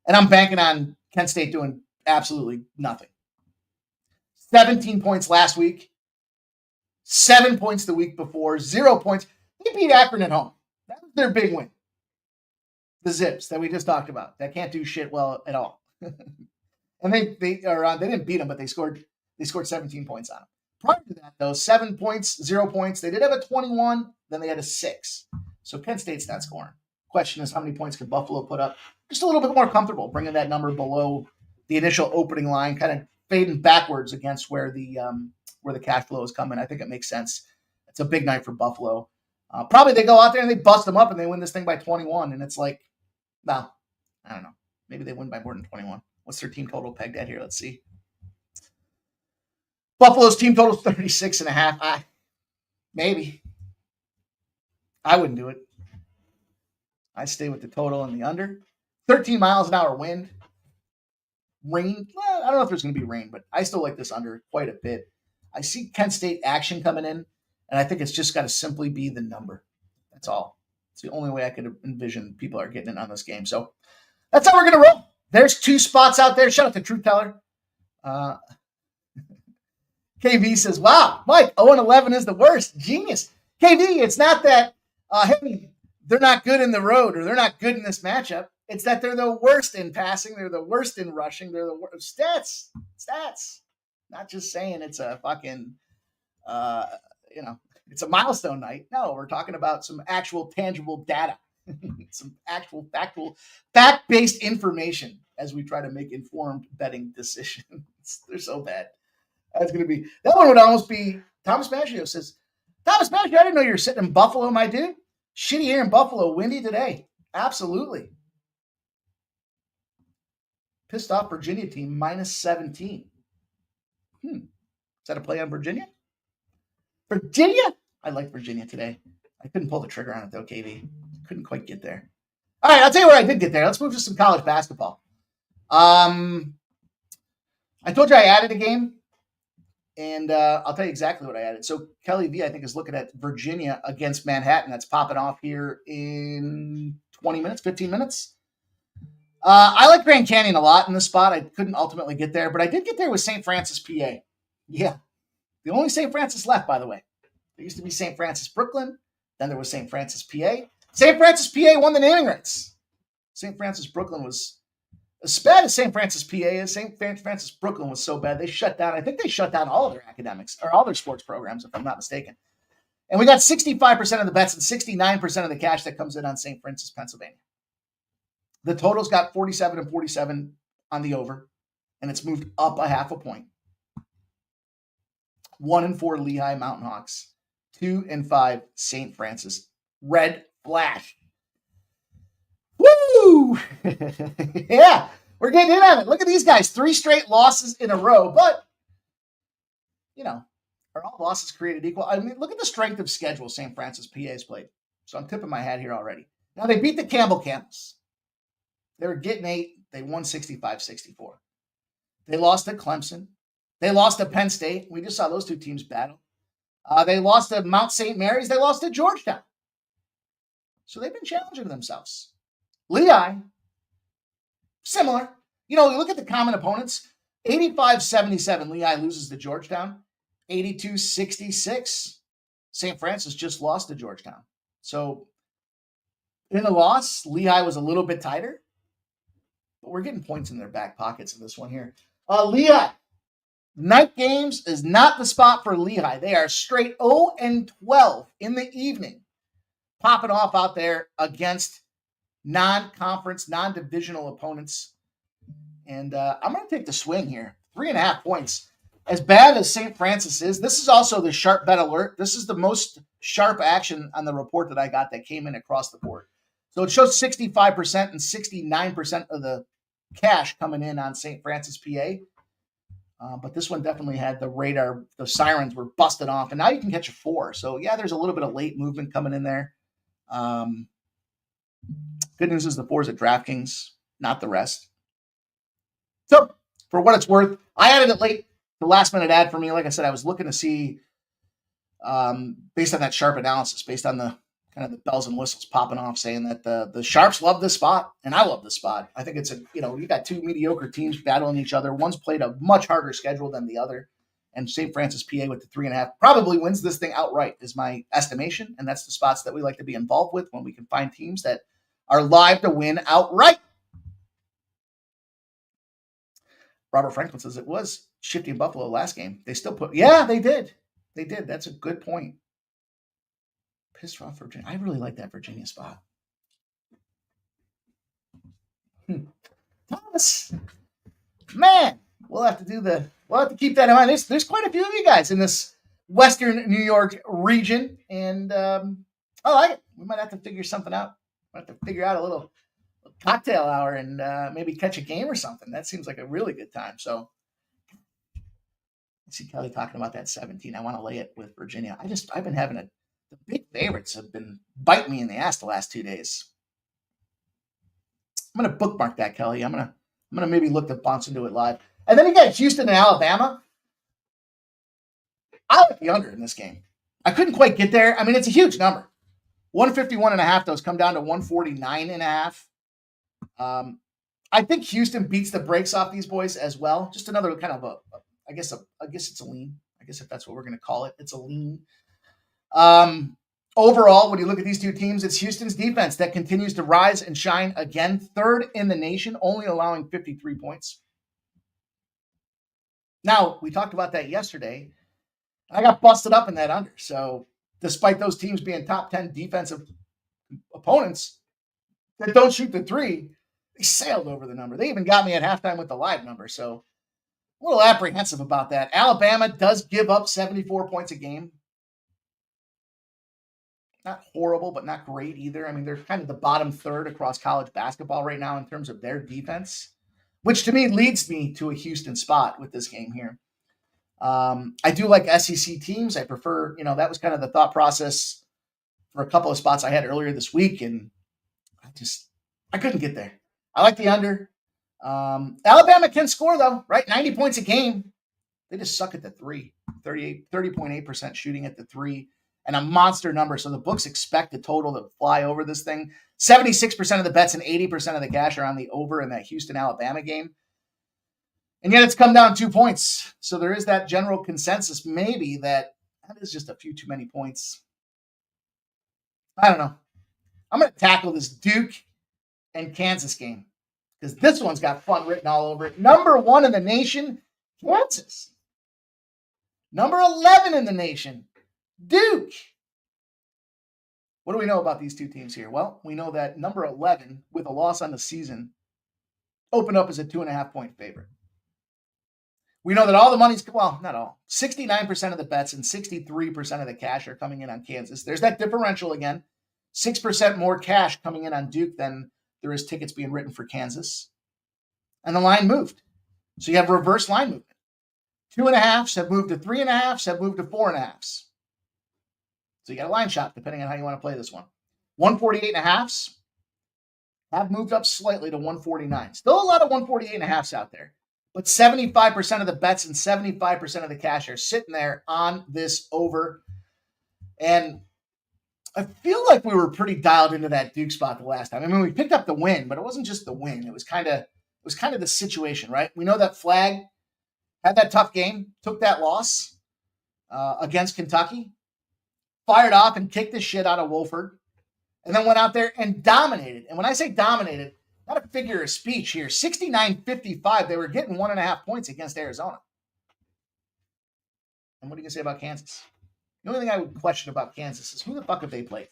And I'm banking on Kent State doing absolutely nothing. 17 points last week. 7 points the week before. 0 points. They beat Akron at home. That was their big win. The Zips that we just talked about. That can't do shit well at all. And they didn't beat them, but they scored 17 points on them. Prior to that, though, 7 points, 0 points. They did have a 21, then they had a 6. So Kent State's not scoring. Question is, how many points could Buffalo put up? Just a little bit more comfortable bringing that number below the initial opening line, kind of fading backwards against where the cash flow is coming. I think it makes sense. It's a big night for Buffalo. Probably they go out there and they bust them up and they win this thing by 21. And it's like, no, I don't know. Maybe they win by more than 21. What's their team total pegged at here? Let's see. Buffalo's team total is 36.5. Maybe. I wouldn't do it. I'd stay with the total and the under. 13 miles an hour wind. Rain. Well, I don't know if there's going to be rain, but I still like this under quite a bit. I see Kent State action coming in, and I think it's just got to simply be the number. That's all. It's the only way I could envision people are getting in on this game. So that's how we're going to roll. There's 2 spots out there. Shout out to Truth Teller. KV says, wow, Mike, 0-11 is the worst. Genius. KV, it's not that, hey, they're not good in the road or they're not good in this matchup. It's that they're the worst in passing. They're the worst in rushing. They're the worst. Stats. Not just saying it's a fucking, it's a milestone night. No, we're talking about some actual tangible data, some actual fact-based information as we try to make informed betting decisions. They're so bad. That's going to be, that one would almost be, Thomas Maggio says, Thomas Maggio, I didn't know you were sitting in Buffalo, my dude. Shitty here in Buffalo, windy today. Absolutely. Pissed off Virginia team, minus 17. Is that a play on Virginia? Virginia? I like Virginia today. I couldn't pull the trigger on it though, KV. Couldn't quite get there. All right, I'll tell you where I did get there. Let's move to some college basketball. I told you I added a game. And I'll tell you exactly what I added. So Kelly V, I think, is looking at Virginia against Manhattan. That's popping off here in 20 minutes, 15 minutes. I like Grand Canyon a lot in this spot. I couldn't ultimately get there, but I did get there with St. Francis, PA. Yeah. The only St. Francis left, by the way. There used to be St. Francis, Brooklyn. Then there was St. Francis, PA. St. Francis, PA won the naming rights. St. Francis, Brooklyn was as bad as St. Francis, PA is. St. Francis, Brooklyn was so bad they shut down. I think they shut down all of their academics or all their sports programs, if I'm not mistaken. And we got 65% of the bets and 69% of the cash that comes in on St. Francis, Pennsylvania. The total's got 47 and 47 on the over, and it's moved up a half a point. 1-4 Lehigh Mountain Hawks. 2-5 St. Francis. Red Flash. Woo! Yeah, we're getting in on it. Look at these guys. 3 straight losses in a row, but, are all losses created equal? I mean, look at the strength of schedule St. Francis PA has played. So I'm tipping my hat here already. Now, they beat the Campbell Camels. They were getting 8. They won 65-64. They lost to Clemson. They lost to Penn State. We just saw those two teams battle. They lost to Mount St. Mary's. They lost to Georgetown. So they've been challenging themselves. Lehigh, similar. You look at the common opponents. 85-77, Lehigh loses to Georgetown. 82-66, St. Francis just lost to Georgetown. So in the loss, Lehigh was a little bit tighter. But we're getting points in their back pockets in this one here. Lehigh, night games is not the spot for Lehigh. They are straight 0-12 in the evening, popping off out there against non-conference, non-divisional opponents. And I'm going to take the swing here. 3.5 points. As bad as St. Francis is, this is also the sharp bet alert. This is the most sharp action on the report that I got that came in across the board. So it shows 65% and 69% of the cash coming in on St. Francis, PA. But this one definitely had the radar. The sirens were busted off, and now you can catch a 4. So, yeah, there's a little bit of late movement coming in there. Good news is the 4's at DraftKings, not the rest. So, for what it's worth, I added it late. The last-minute ad for me, like I said, I was looking to see, based on that sharp analysis, based on the kind of the bells and whistles popping off, saying that the Sharps love this spot, and I love this spot. I think it's you got 2 mediocre teams battling each other. One's played a much harder schedule than the other, and St. Francis, PA with the 3.5 probably wins this thing outright, is my estimation, and that's the spots that we like to be involved with when we can find teams that are live to win outright. Robert Franklin says it was shifty in Buffalo last game. They still they did. They did. That's a good point. Pissed off Virginia. I really like that Virginia spot. Thomas, man, we'll have to keep that in mind. There's quite a few of you guys in this Western New York region, and I like it. We might have to figure something out. We might have to figure out a little cocktail hour and maybe catch a game or something. That seems like a really good time. So I see Kelly talking about that 17. I want to lay it with Virginia. I've been having the big favorites have been biting me in the ass the last 2 days. I'm going to bookmark that, Kelly. I'm going to maybe look to bounce into it live. And then again, Houston and Alabama. I like the under in this game. I couldn't quite get there. I mean, it's a huge number. 151.5. Those come down to 149.5. I think Houston beats the brakes off these boys as well. Just another kind of I guess it's a lean. I guess if that's what we're going to call it, it's a lean. Overall, when you look at these two teams, it's Houston's defense that continues to rise and shine again. 3rd in the nation, only allowing 53 points. Now, we talked about that yesterday. I got busted up in that under. So despite those teams being top 10 defensive opponents that don't shoot the 3, they sailed over the number. They even got me at halftime with the live number. So a little apprehensive about that. Alabama does give up 74 points a game. Not horrible, but not great either. I mean, they're kind of the bottom 3rd across college basketball right now in terms of their defense, which to me leads me to a Houston spot with this game here. I do like SEC teams. I prefer, that was kind of the thought process for a couple of spots I had earlier this week, and I couldn't get there. I like the under. Alabama can score, though, right? 90 points a game. They just suck at the 3. 30.8% shooting at the 3. and a monster number. So the books expect the total to fly over this thing. 76% of the bets and 80% of the cash are on the over in that Houston-Alabama game. And yet it's come down 2 points. So there is that general consensus maybe that is just a few too many points. I don't know. I'm going to tackle this Duke and Kansas game because this one's got fun written all over it. Number 1 in the nation, Kansas. Number 11 in the nation, Duke. What do we know about these two teams here? Well, we know that number 11, with a loss on the season, opened up as a 2.5-point favorite. We know that all the money's, well, not all, 69% of the bets and 63% of the cash are coming in on Kansas. There's that differential again. 6% more cash coming in on Duke than there is tickets being written for Kansas. And the line moved. So you have reverse line movement. 2.5s have moved to 3.5s, have moved to 4.5s. So you got a line shot depending on how you want to play this one. 148.5s have moved up slightly to 149. Still a lot of 148.5s out there. But 75% of the bets and 75% of the cash are sitting there on this over. And I feel like we were pretty dialed into that Duke spot the last time. I mean, we picked up the win, but it wasn't just the win. It was kind of the situation, right? We know that Flag had that tough game, took that loss against Kentucky, fired off and kicked the shit out of Wolford, and then went out there and dominated. And when I say dominated, not a figure of speech here. 69-55, they were getting 1.5 points against Arizona. And what are you going to say about Kansas? The only thing I would question about Kansas is who the fuck have they played?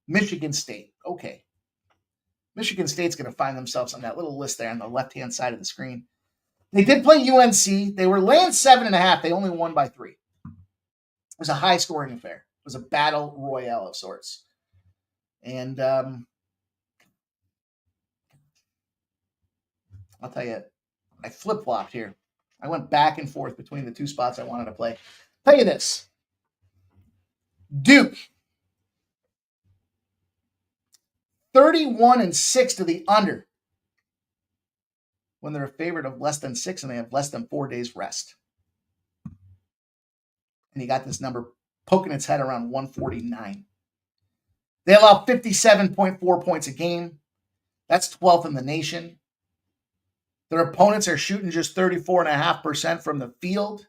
Michigan State. Okay. Michigan State's going to find themselves on that little list there on the left-hand side of the screen. They did play UNC. They were laying 7.5. They only won by 3. It was a high-scoring affair. It was a battle royale of sorts. And I'll tell you, I flip-flopped here. I went back and forth between the two spots I wanted to play. I'll tell you this. Duke, 31-6 to the under when they're a favorite of less than 6 and they have less than 4 days rest. And you got this number poking its head around 149. They allow 57.4 points a game. That's 12th in the nation. Their opponents are shooting just 34.5% from the field.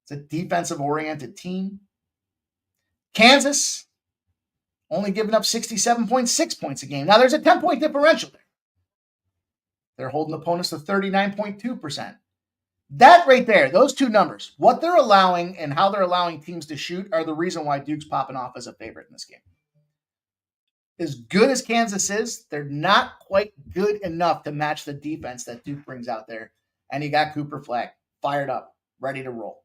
It's a defensive-oriented team. Kansas only giving up 67.6 points a game. Now, there's a 10-point differential there. They're holding opponents to 39.2%. That right there, those two numbers, what they're allowing and how they're allowing teams to shoot are the reason why Duke's popping off as a favorite in this game. As good as Kansas is, they're not quite good enough to match the defense that Duke brings out there. And you got Cooper Flag fired up, ready to roll.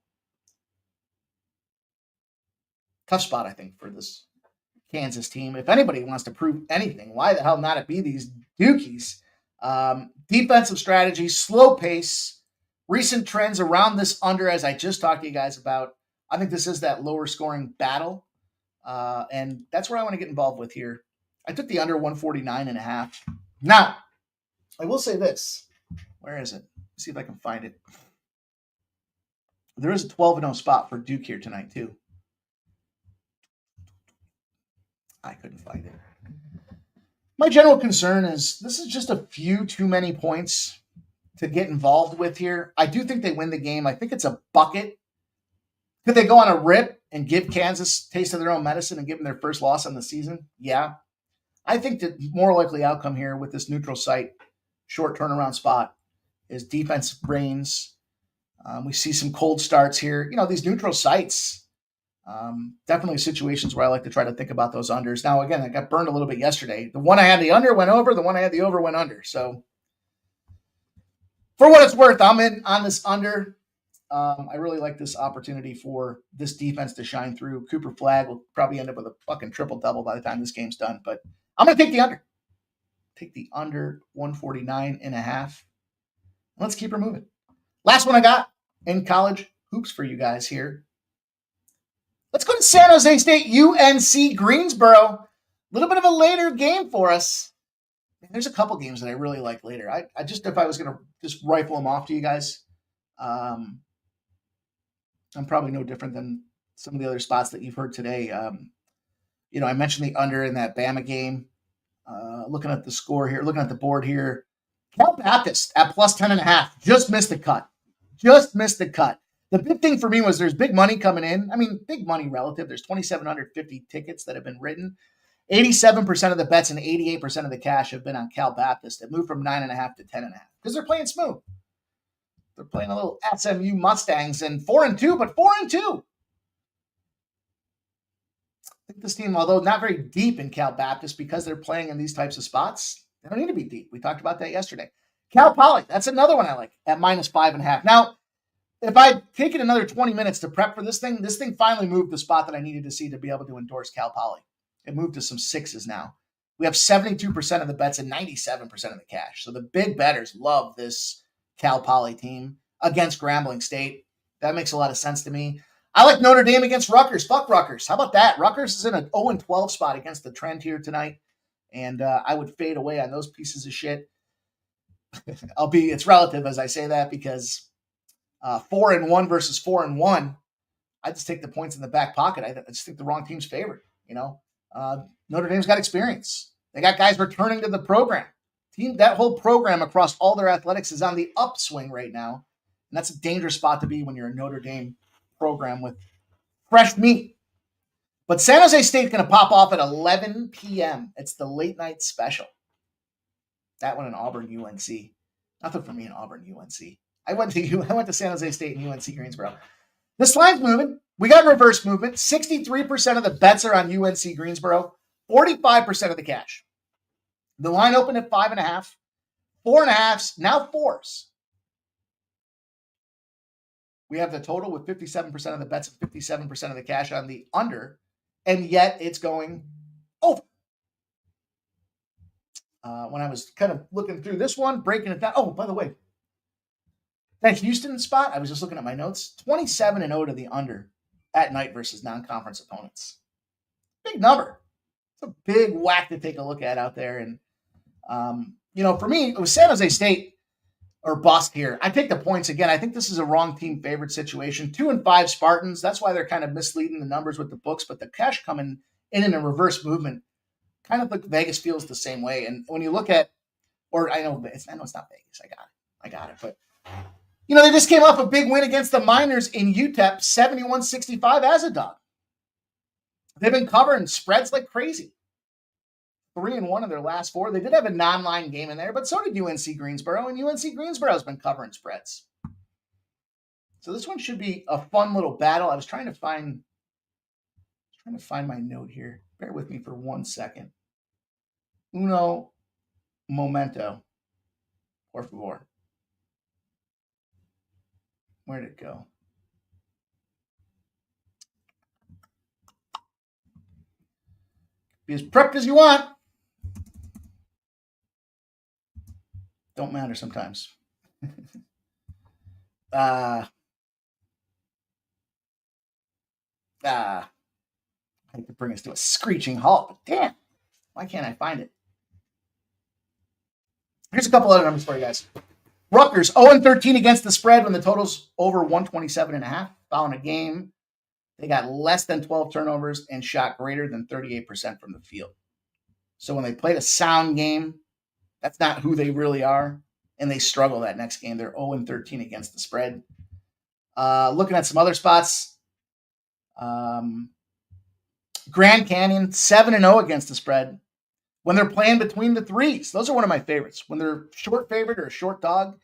Tough spot, I think, for this Kansas team. If anybody wants to prove anything, why the hell not it be these Dukies? Defensive strategy, slow pace, recent trends around this under, as I just talked to you guys about. I think this is that lower scoring battle. And that's where I want to get involved with here. I took the under 149.5. Now, I will say this. Where is it? Let's see if I can find it. There is a 12-0 spot for Duke here tonight, too. I couldn't find it. My general concern is this is just a few too many points to get involved with here. I do think they win the game. I think it's a bucket. Could they go on a rip and give Kansas a taste of their own medicine and give them their first loss on the season? Yeah. I think the more likely outcome here with this neutral site, short turnaround spot, is defense reigns. We see some cold starts here. You know, these neutral sites, definitely situations where I like to try to think about those unders. Now, again, I got burned a little bit yesterday. The one I had the under went over. The one I had the over went under. So for what it's worth, I'm in on this under. I really like this opportunity for this defense to shine through. Cooper Flag will probably end up with a fucking triple-double by the time this game's done. But I'm going to take the under. Take the under 149.5. Let's keep her moving. Last one I got in college hoops for you guys here. Let's go to San Jose State, UNC Greensboro. A little bit of a later game for us. There's a couple games that I really like later. I just, if I was going to just rifle them off to you guys, I'm probably no different than some of the other spots that you've heard today. I mentioned the under in that Bama game. Looking at the score here, looking at the board here, Cal Baptist at plus 10.5 just missed the cut. The big thing for me was there's big money coming in. I mean, big money relative. There's 2,750 tickets that have been written. 87% of the bets and 88% of the cash have been on Cal Baptist. It moved from 9.5 to 10.5 because they're playing smooth. They're playing a little SMU Mustangs and 4-2, but 4-2. I think this team, although not very deep in Cal Baptist because they're playing in these types of spots, they don't need to be deep. We talked about that yesterday. Cal Poly, that's another one I like at minus 5.5. Now, if I'd taken another 20 minutes to prep for this thing finally moved the spot that I needed to see to be able to endorse Cal Poly. It moved to some 6s now. We have 72% of the bets and 97% of the cash. So the big bettors love this Cal Poly team against Grambling State. That makes a lot of sense to me. I like Notre Dame against Rutgers. Fuck Rutgers. How about that? Rutgers is in an 0-12 spot against the trend here tonight. And I would fade away on those pieces of shit. It's relative as I say that because 4-1 versus 4-1, I just take the points in the back pocket. I just think the wrong team's favored. Notre Dame's got experience. They got guys returning to the program. That whole program across all their athletics is on the upswing right now. And that's a dangerous spot to be when you're a Notre Dame program with fresh meat. But San Jose State's going to pop off at 11 p.m. It's the late night special. That one in Auburn, UNC. Nothing for me in Auburn, UNC. I went to San Jose State and UNC Greensboro. This line's moving. We got reverse movement. 63% of the bets are on UNC Greensboro. 45% of the cash. The line opened at 5.5. 4.5s, now 4s. We have the total with 57% of the bets and 57% of the cash on the under, and yet it's going over. When I was kind of looking through this one, breaking it down. Oh, by the way, that Houston spot, I was just looking at my notes. 27-0 to the under at night versus non-conference opponents. Big number. It's a big whack to take a look at out there. And, for me, it was San Jose State or bust here. I take the points again. I think this is a wrong team favorite situation. 2-5 Spartans. That's why they're kind of misleading the numbers with the books, but the cash coming in a reverse movement kind of like Vegas feels the same way. And when you look at, I know it's not Vegas. I got it. But, they just came off a big win against the Miners in UTEP, 71-65 as a dog. They've been covering spreads like crazy. 3-1 in their last 4. They did have a non-line game in there, but so did UNC Greensboro, and UNC Greensboro has been covering spreads. So this one should be a fun little battle. I was trying to find my note here. Bear with me for 1 second. Uno momento, por favor. Where'd it go? Be as prepped as you want. Don't matter sometimes. I hate to bring us to a screeching halt, but damn, why can't I find it? Here's a couple other numbers for you guys. Rutgers, 0-13 against the spread when the total's over 127.5. Following a game, they got less than 12 turnovers and shot greater than 38% from the field. So when they played a sound game, that's not who they really are, and they struggle that next game. They're 0-13 against the spread. Looking at some other spots, Grand Canyon, 7-0 against the spread when they're playing between the threes. Those are one of my favorites. When they're short favorite or a short dog,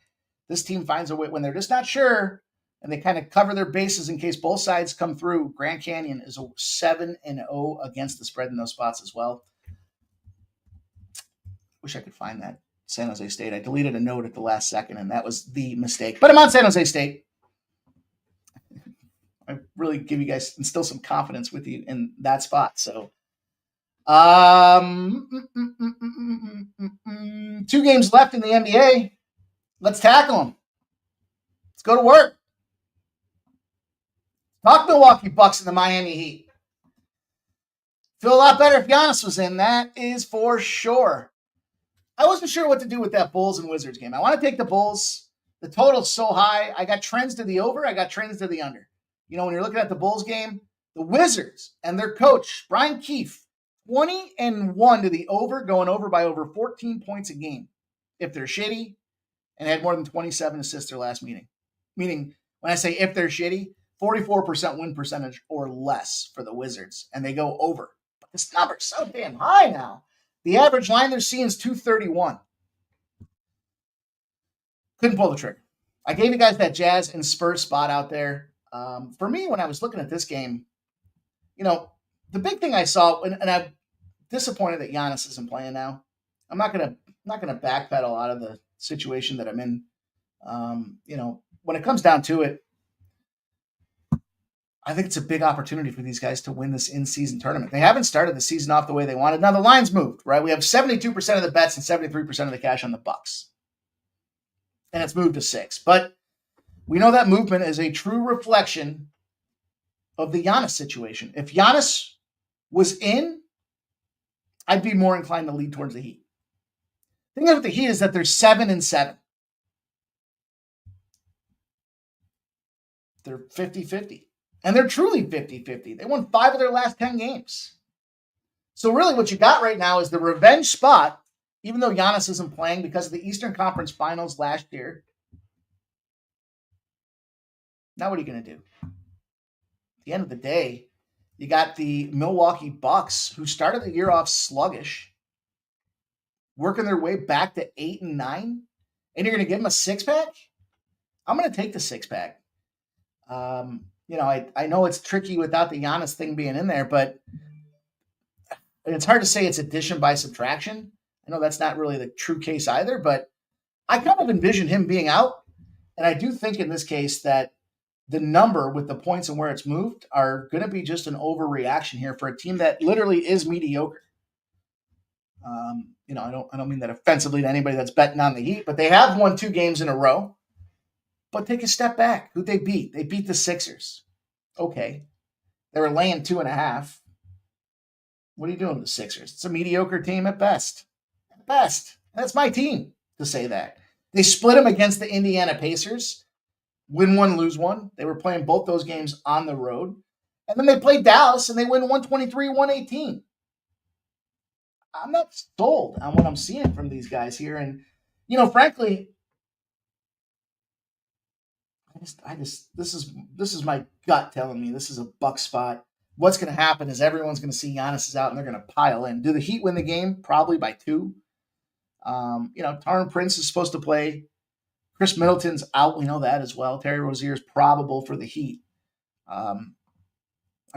this team finds a way. When they're just not sure and they kind of cover their bases in case both sides come through, Grand Canyon is a 7-0 against the spread in those spots as well. Wish I could find that. San Jose State. I deleted a note at the last second, and that was the mistake. But I'm on San Jose State. I really give you guys instill some confidence with you in that spot. So, 2 games left in the NBA. Let's tackle them. Let's go to work. Talk Milwaukee Bucks and the Miami Heat. Feel a lot better if Giannis was in. That is for sure. I wasn't sure what to do with that Bulls and Wizards game. I want to take the Bulls. The total's so high. I got trends to the over. I got trends to the under. When you're looking at the Bulls game, The Wizards and their coach, Brian Keefe, 20-1 to the over, going over by over 14 points a game if they're shitty, and had more than 27 assists their last meeting. Meaning, when I say if they're shitty, 44% win percentage or less for the Wizards, and they go over. But this number's so damn high now. The average line they're seeing is 231. Couldn't pull the trigger. I gave you guys that Jazz and Spurs spot out there. For me, when I was looking at this game, the big thing I saw, and I'm disappointed that Giannis isn't playing now. I'm not gonna backpedal out of the situation that I'm in. When it comes down to it, I think it's a big opportunity for these guys to win this in-season tournament. They haven't started the season off the way they wanted. Now the line's moved, right? We have 72% of the bets and 73% of the cash on the Bucks. And it's moved to 6. But we know that movement is a true reflection of the Giannis situation. If Giannis was in, I'd be more inclined to lead towards the Heat. The thing with the Heat is that they're 7-7. They're 50-50. And they're truly 50-50. They won 5 of their last 10 games. So really what you got right now is the revenge spot, even though Giannis isn't playing because of the Eastern Conference Finals last year. Now what are you going to do? At the end of the day, you got the Milwaukee Bucks, who started the year off sluggish, working their way back to 8-9, and you're going to give them a 6-pack? I'm going to take the 6-pack. I know it's tricky without the Giannis thing being in there, but it's hard to say it's addition by subtraction. I know that's not really the true case either, but I kind of envision him being out, and I do think in this case that the number with the points and where it's moved are going to be just an overreaction here for a team that literally is mediocre. I don't mean that offensively to anybody that's betting on the Heat, but they have won 2 games in a row. But take a step back. Who'd they beat? They beat the Sixers. Okay. They were laying 2.5. What are you doing with the Sixers? It's a mediocre team at best. At best. That's my team to say that. They split them against the Indiana Pacers. Win 1, lose 1. They were playing both those games on the road. And then they played Dallas, and they win 123-118. I'm not sold on what I'm seeing from these guys here. And, frankly, this is my gut telling me this is a Buck spot. What's going to happen is everyone's going to see Giannis is out, and they're going to pile in. Do the Heat win the game? Probably by 2. Taron Prince is supposed to play. Chris Middleton's out. We know that as well. Terry Rozier is probable for the Heat. I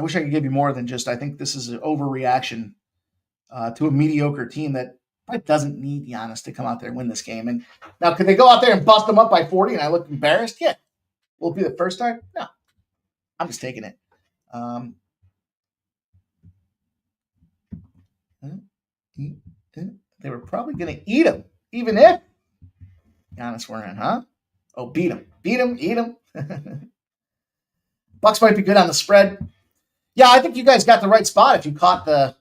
wish I could give you more than just I think this is an overreaction to a mediocre team that probably doesn't need Giannis to come out there and win this game. And now, could they go out there and bust them up by 40 and I look embarrassed? Yeah. Will it be the first time? No. I'm just taking it. They were probably going to eat him, even if Giannis weren't in, huh? Oh, beat him, eat him. Bucks might be good on the spread. Yeah, I think you guys got the right spot if you caught the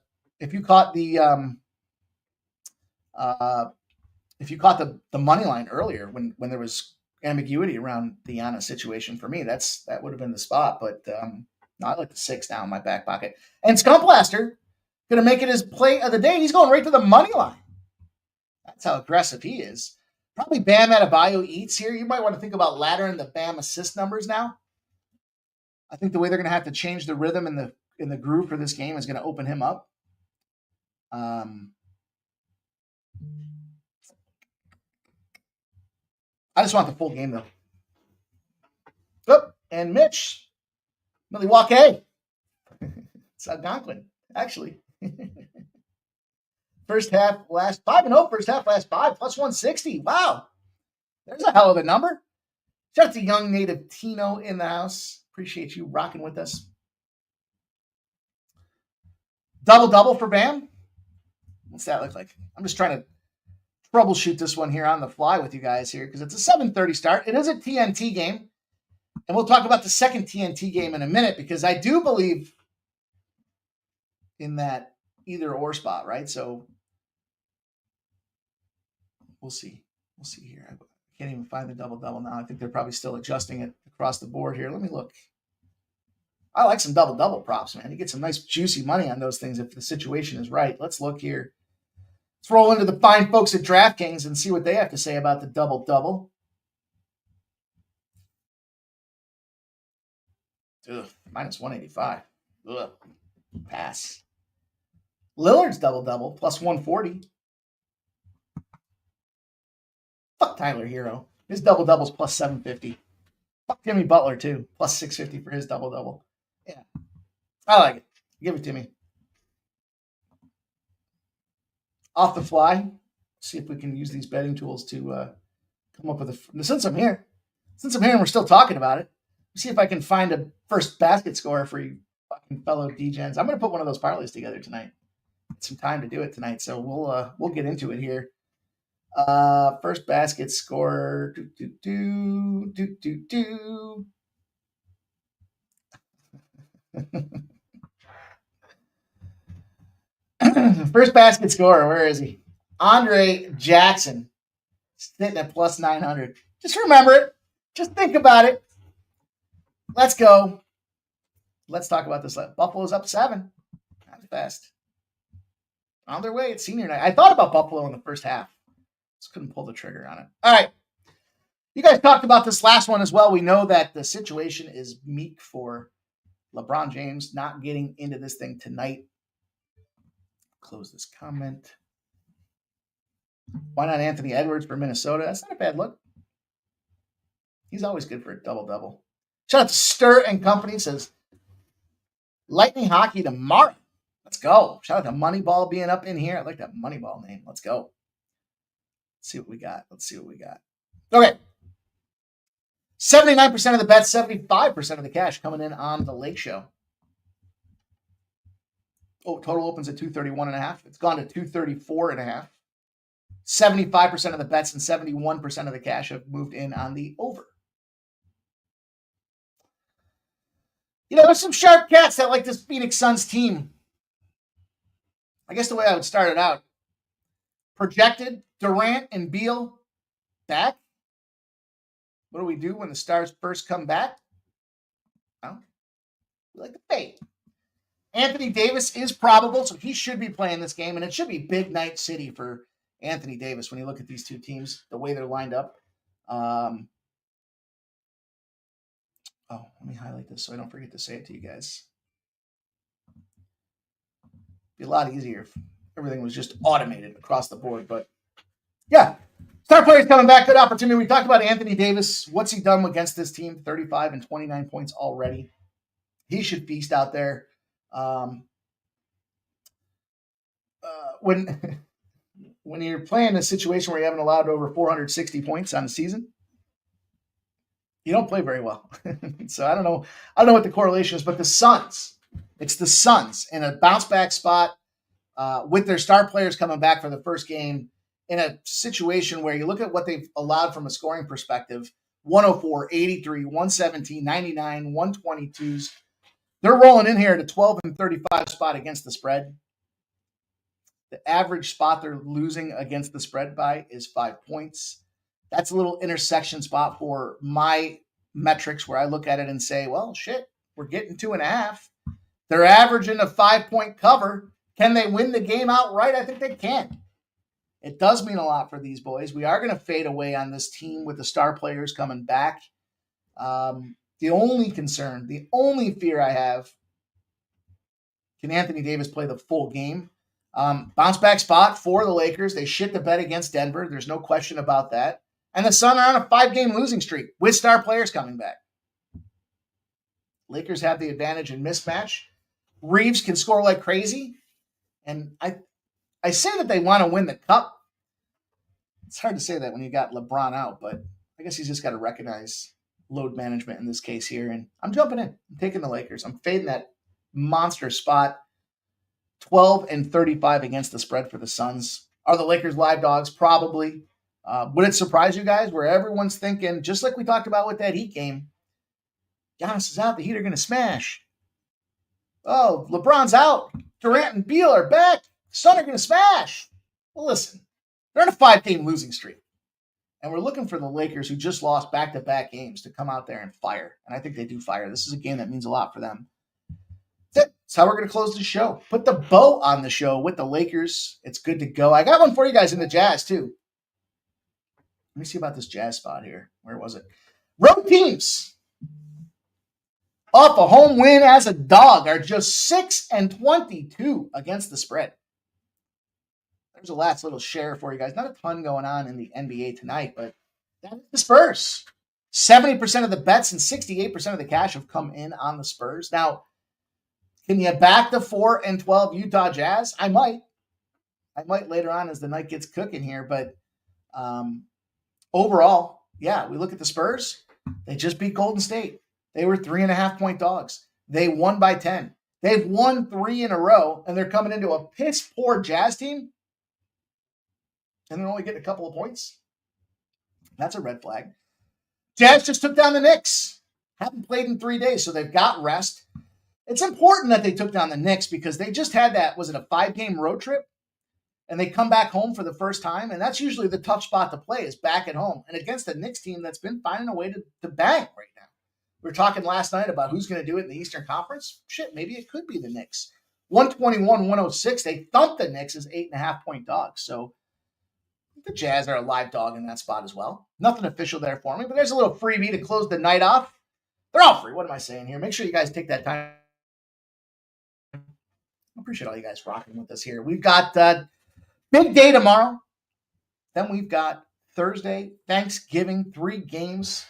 money line earlier when there was ambiguity around the Giannis situation. For me, that would have been the spot. But no, I like the 6 now in my back pocket. And Scump Blaster going to make it his play of the day. He's going right to the money line. That's how aggressive he is. Probably Bam Adebayo eats here. You might want to think about laddering the Bam assist numbers now. I think the way they're going to have to change the rhythm in the groove for this game is going to open him up. I just want the full game, though. Oh, and Mitch, Milwaukee. It's Algonquin, actually. First half, last 5-0. First half, last 5, plus 160. Wow. There's a hell of a number. Shout out to young native Tino in the house. Appreciate you rocking with us. Double-double for Bam. What's that look like? I'm just trying to troubleshoot this one here on the fly with you guys here because it's a 7:30 start. It is a TNT game. And we'll talk about the second TNT game in a minute because I do believe in that either-or spot, right? So we'll see. We'll see here. I can't even find the double-double now. I think they're probably still adjusting it across the board here. Let me look. I like some double-double props, man. You get some nice juicy money on those things if the situation is right. Let's look here. Let's roll into the fine folks at DraftKings and see what they have to say about the double-double. Minus 185. Ugh. Pass. Lillard's double-double, plus 140. Fuck Tyler Hero. His double-double's plus 750. Fuck Jimmy Butler, too. Plus 650 for his double-double. Yeah. I like it. Give it to me. Off the fly. See if we can use these betting tools to come up with a... Since I'm here and we're still talking about it, see if I can find a first basket score for you fucking fellow D-gens. I'm going to put one of those parlays together tonight. Some time to do it tonight, so we'll get into it here. First basket score. First basket scorer, where is he? Andre Jackson, sitting at plus 900. Just remember it. Just think about it. Let's go. Let's talk about this. Buffalo's up 7. That's fast. On their way, it's senior night. I thought about Buffalo in the first half. Just couldn't pull the trigger on it. All right. You guys talked about this last one as well. We know that the situation is meek for LeBron James not getting into this thing tonight. Close this comment. Why not Anthony Edwards for Minnesota? That's not a bad look. He's always good for a double-double. Shout out to Stir and Company. Says, Lightning Hockey tomorrow. Let's go. Shout out to Moneyball being up in here. I like that Moneyball name. Let's go. Let's see what we got. Okay. 79% of the bets, 75% of the cash coming in on the Lake Show. Oh, total opens at 231.5. It's gone to 234.5. 75% of the bets and 71% of the cash have moved in on the over. There's some sharp cats that like this Phoenix Suns team. I guess the way I would start it out. Projected Durant and Beal back. What do we do when the Stars first come back? Well, we like to fade. Anthony Davis is probable, so he should be playing this game, and it should be big night city for Anthony Davis when you look at these two teams, the way they're lined up. Let me highlight this so I don't forget to say it to you guys. It'd be a lot easier if everything was just automated across the board, but yeah. Star players coming back, good opportunity. We talked about Anthony Davis. What's he done against this team? 35 and 29 points already. He should feast out there. When you're playing a situation where you haven't allowed over 460 points on the season, you don't play very well. So I don't know what the correlation is, but it's the Suns in a bounce back spot with their star players coming back for the first game in a situation where you look at what they've allowed from a scoring perspective, 104, 83, 117, 99, 122s. They're rolling in here at a 12 and 35 spot against the spread. The average spot they're losing against the spread by is 5 points. That's a little intersection spot for my metrics where I look at it and say, well, shit, we're getting 2.5. They're averaging a 5-point cover. Can they win the game outright? I think they can. It does mean a lot for these boys. We are going to fade away on this team with the star players coming back. The only concern, the only fear I have, can Anthony Davis play the full game? Bounce back spot for the Lakers. They shit the bed against Denver. There's no question about that. And the Suns are on a 5-game losing streak with star players coming back. Lakers have the advantage in mismatch. Reeves can score like crazy. And I say that they want to win the cup. It's hard to say that when you got LeBron out, but I guess he's just got to recognize load management in this case here. And I'm jumping in. I'm taking the Lakers. I'm fading that monster spot. 12 and 35 against the spread for the Suns. Are the Lakers live dogs? Probably. Would it surprise you guys where everyone's thinking, just like we talked about with that Heat game, Giannis is out, the Heat are going to smash. Oh, LeBron's out. Durant and Beal are back. Suns are going to smash. Well, listen, they're on a 5-game losing streak. And we're looking for the Lakers, who just lost back-to-back games, to come out there and fire. And I think they do fire. This is a game that means a lot for them. That's how we're going to close the show. Put the bow on the show with the Lakers. It's good to go. I got one for you guys in the Jazz, too. Let me see about this Jazz spot here. Where was it? Road teams off a home win as a dog are just 6-22 against the spread. There's a last little share for you guys. Not a ton going on in the NBA tonight, but that's the Spurs. 70% of the bets and 68% of the cash have come in on the Spurs. Now, can you back the 4-12 Utah Jazz? I might later on as the night gets cooking here, but overall, yeah, we look at the Spurs. They just beat Golden State. They were 3.5-point dogs. They won by 10. They've won 3 in a row, and they're coming into a piss-poor Jazz team, and they're only getting a couple of points. That's a red flag. Jazz just took down the Knicks. Haven't played in 3 days, so they've got rest. It's important that they took down the Knicks because they just had that, was it a 5-game road trip? And they come back home for the first time, and that's usually the tough spot to play is back at home. And against a Knicks team that's been finding a way to bang right now. We were talking last night about who's going to do it in the Eastern Conference. Shit, maybe it could be the Knicks. 121-106, they thumped the Knicks as 8.5-point dogs. So the Jazz are a live dog in that spot as well. Nothing official there for me, but there's a little freebie to close the night off. They're all free. What am I saying here? Make sure you guys take that time. I appreciate all you guys rocking with us here. We've got big day tomorrow. Then we've got Thursday, Thanksgiving, 3 games.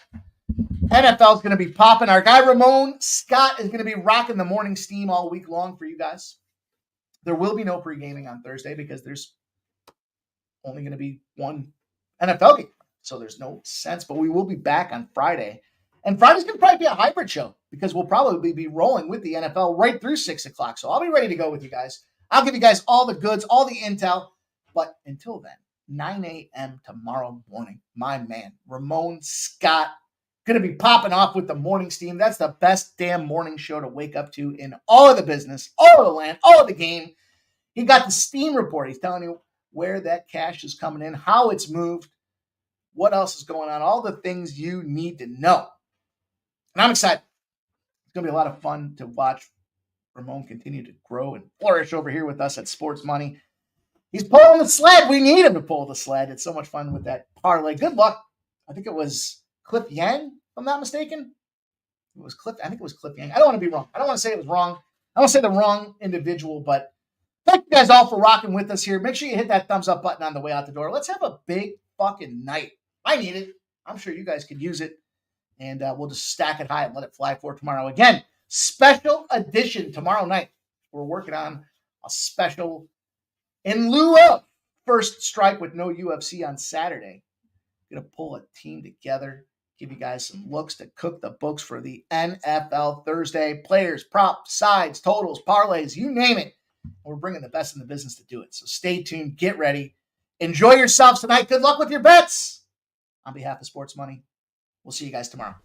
NFL's going to be popping. Our guy Ramon Scott is going to be rocking the morning steam all week long for you guys. There will be no pre-gaming on Thursday because there's only going to be one NFL game. So there's no sense, but we will be back on Friday. And Friday's going to probably be a hybrid show because we'll probably be rolling with the NFL right through 6 o'clock. So I'll be ready to go with you guys. I'll give you guys all the goods, all the intel. But until then, 9 a.m. tomorrow morning, my man, Ramon Scott, going to be popping off with the morning steam. That's the best damn morning show to wake up to in all of the business, all of the land, all of the game. He got the steam report. He's telling you where that cash is coming in, how it's moved, what else is going on, all the things you need to know. And I'm excited. It's going to be a lot of fun to watch Ramon continue to grow and flourish over here with us at Sports Money. He's pulling the sled. We need him to pull the sled. It's so much fun with that parlay. Good luck. I think it was Cliff Yang, if I'm not mistaken. I think it was Cliff Yang. I don't want to be wrong. I don't want to say it was wrong. I don't want to say the wrong individual, but thank you guys all for rocking with us here. Make sure you hit that thumbs up button on the way out the door. Let's have a big fucking night. I need it. I'm sure you guys could use it. And we'll just stack it high and let it fly for tomorrow. Again, special edition tomorrow night. We're working on a special in lieu of First Strike with no UFC on Saturday. Going to pull a team together, give you guys some looks to cook the books for the NFL Thursday. Players, props, sides, totals, parlays, you name it. We're bringing the best in the business to do it. So stay tuned. Get ready. Enjoy yourselves tonight. Good luck with your bets. On behalf of Sports Money, we'll see you guys tomorrow.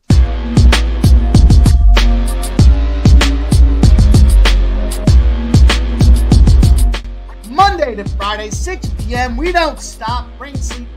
Monday to Friday, 6 p.m. We don't stop. Bring sleep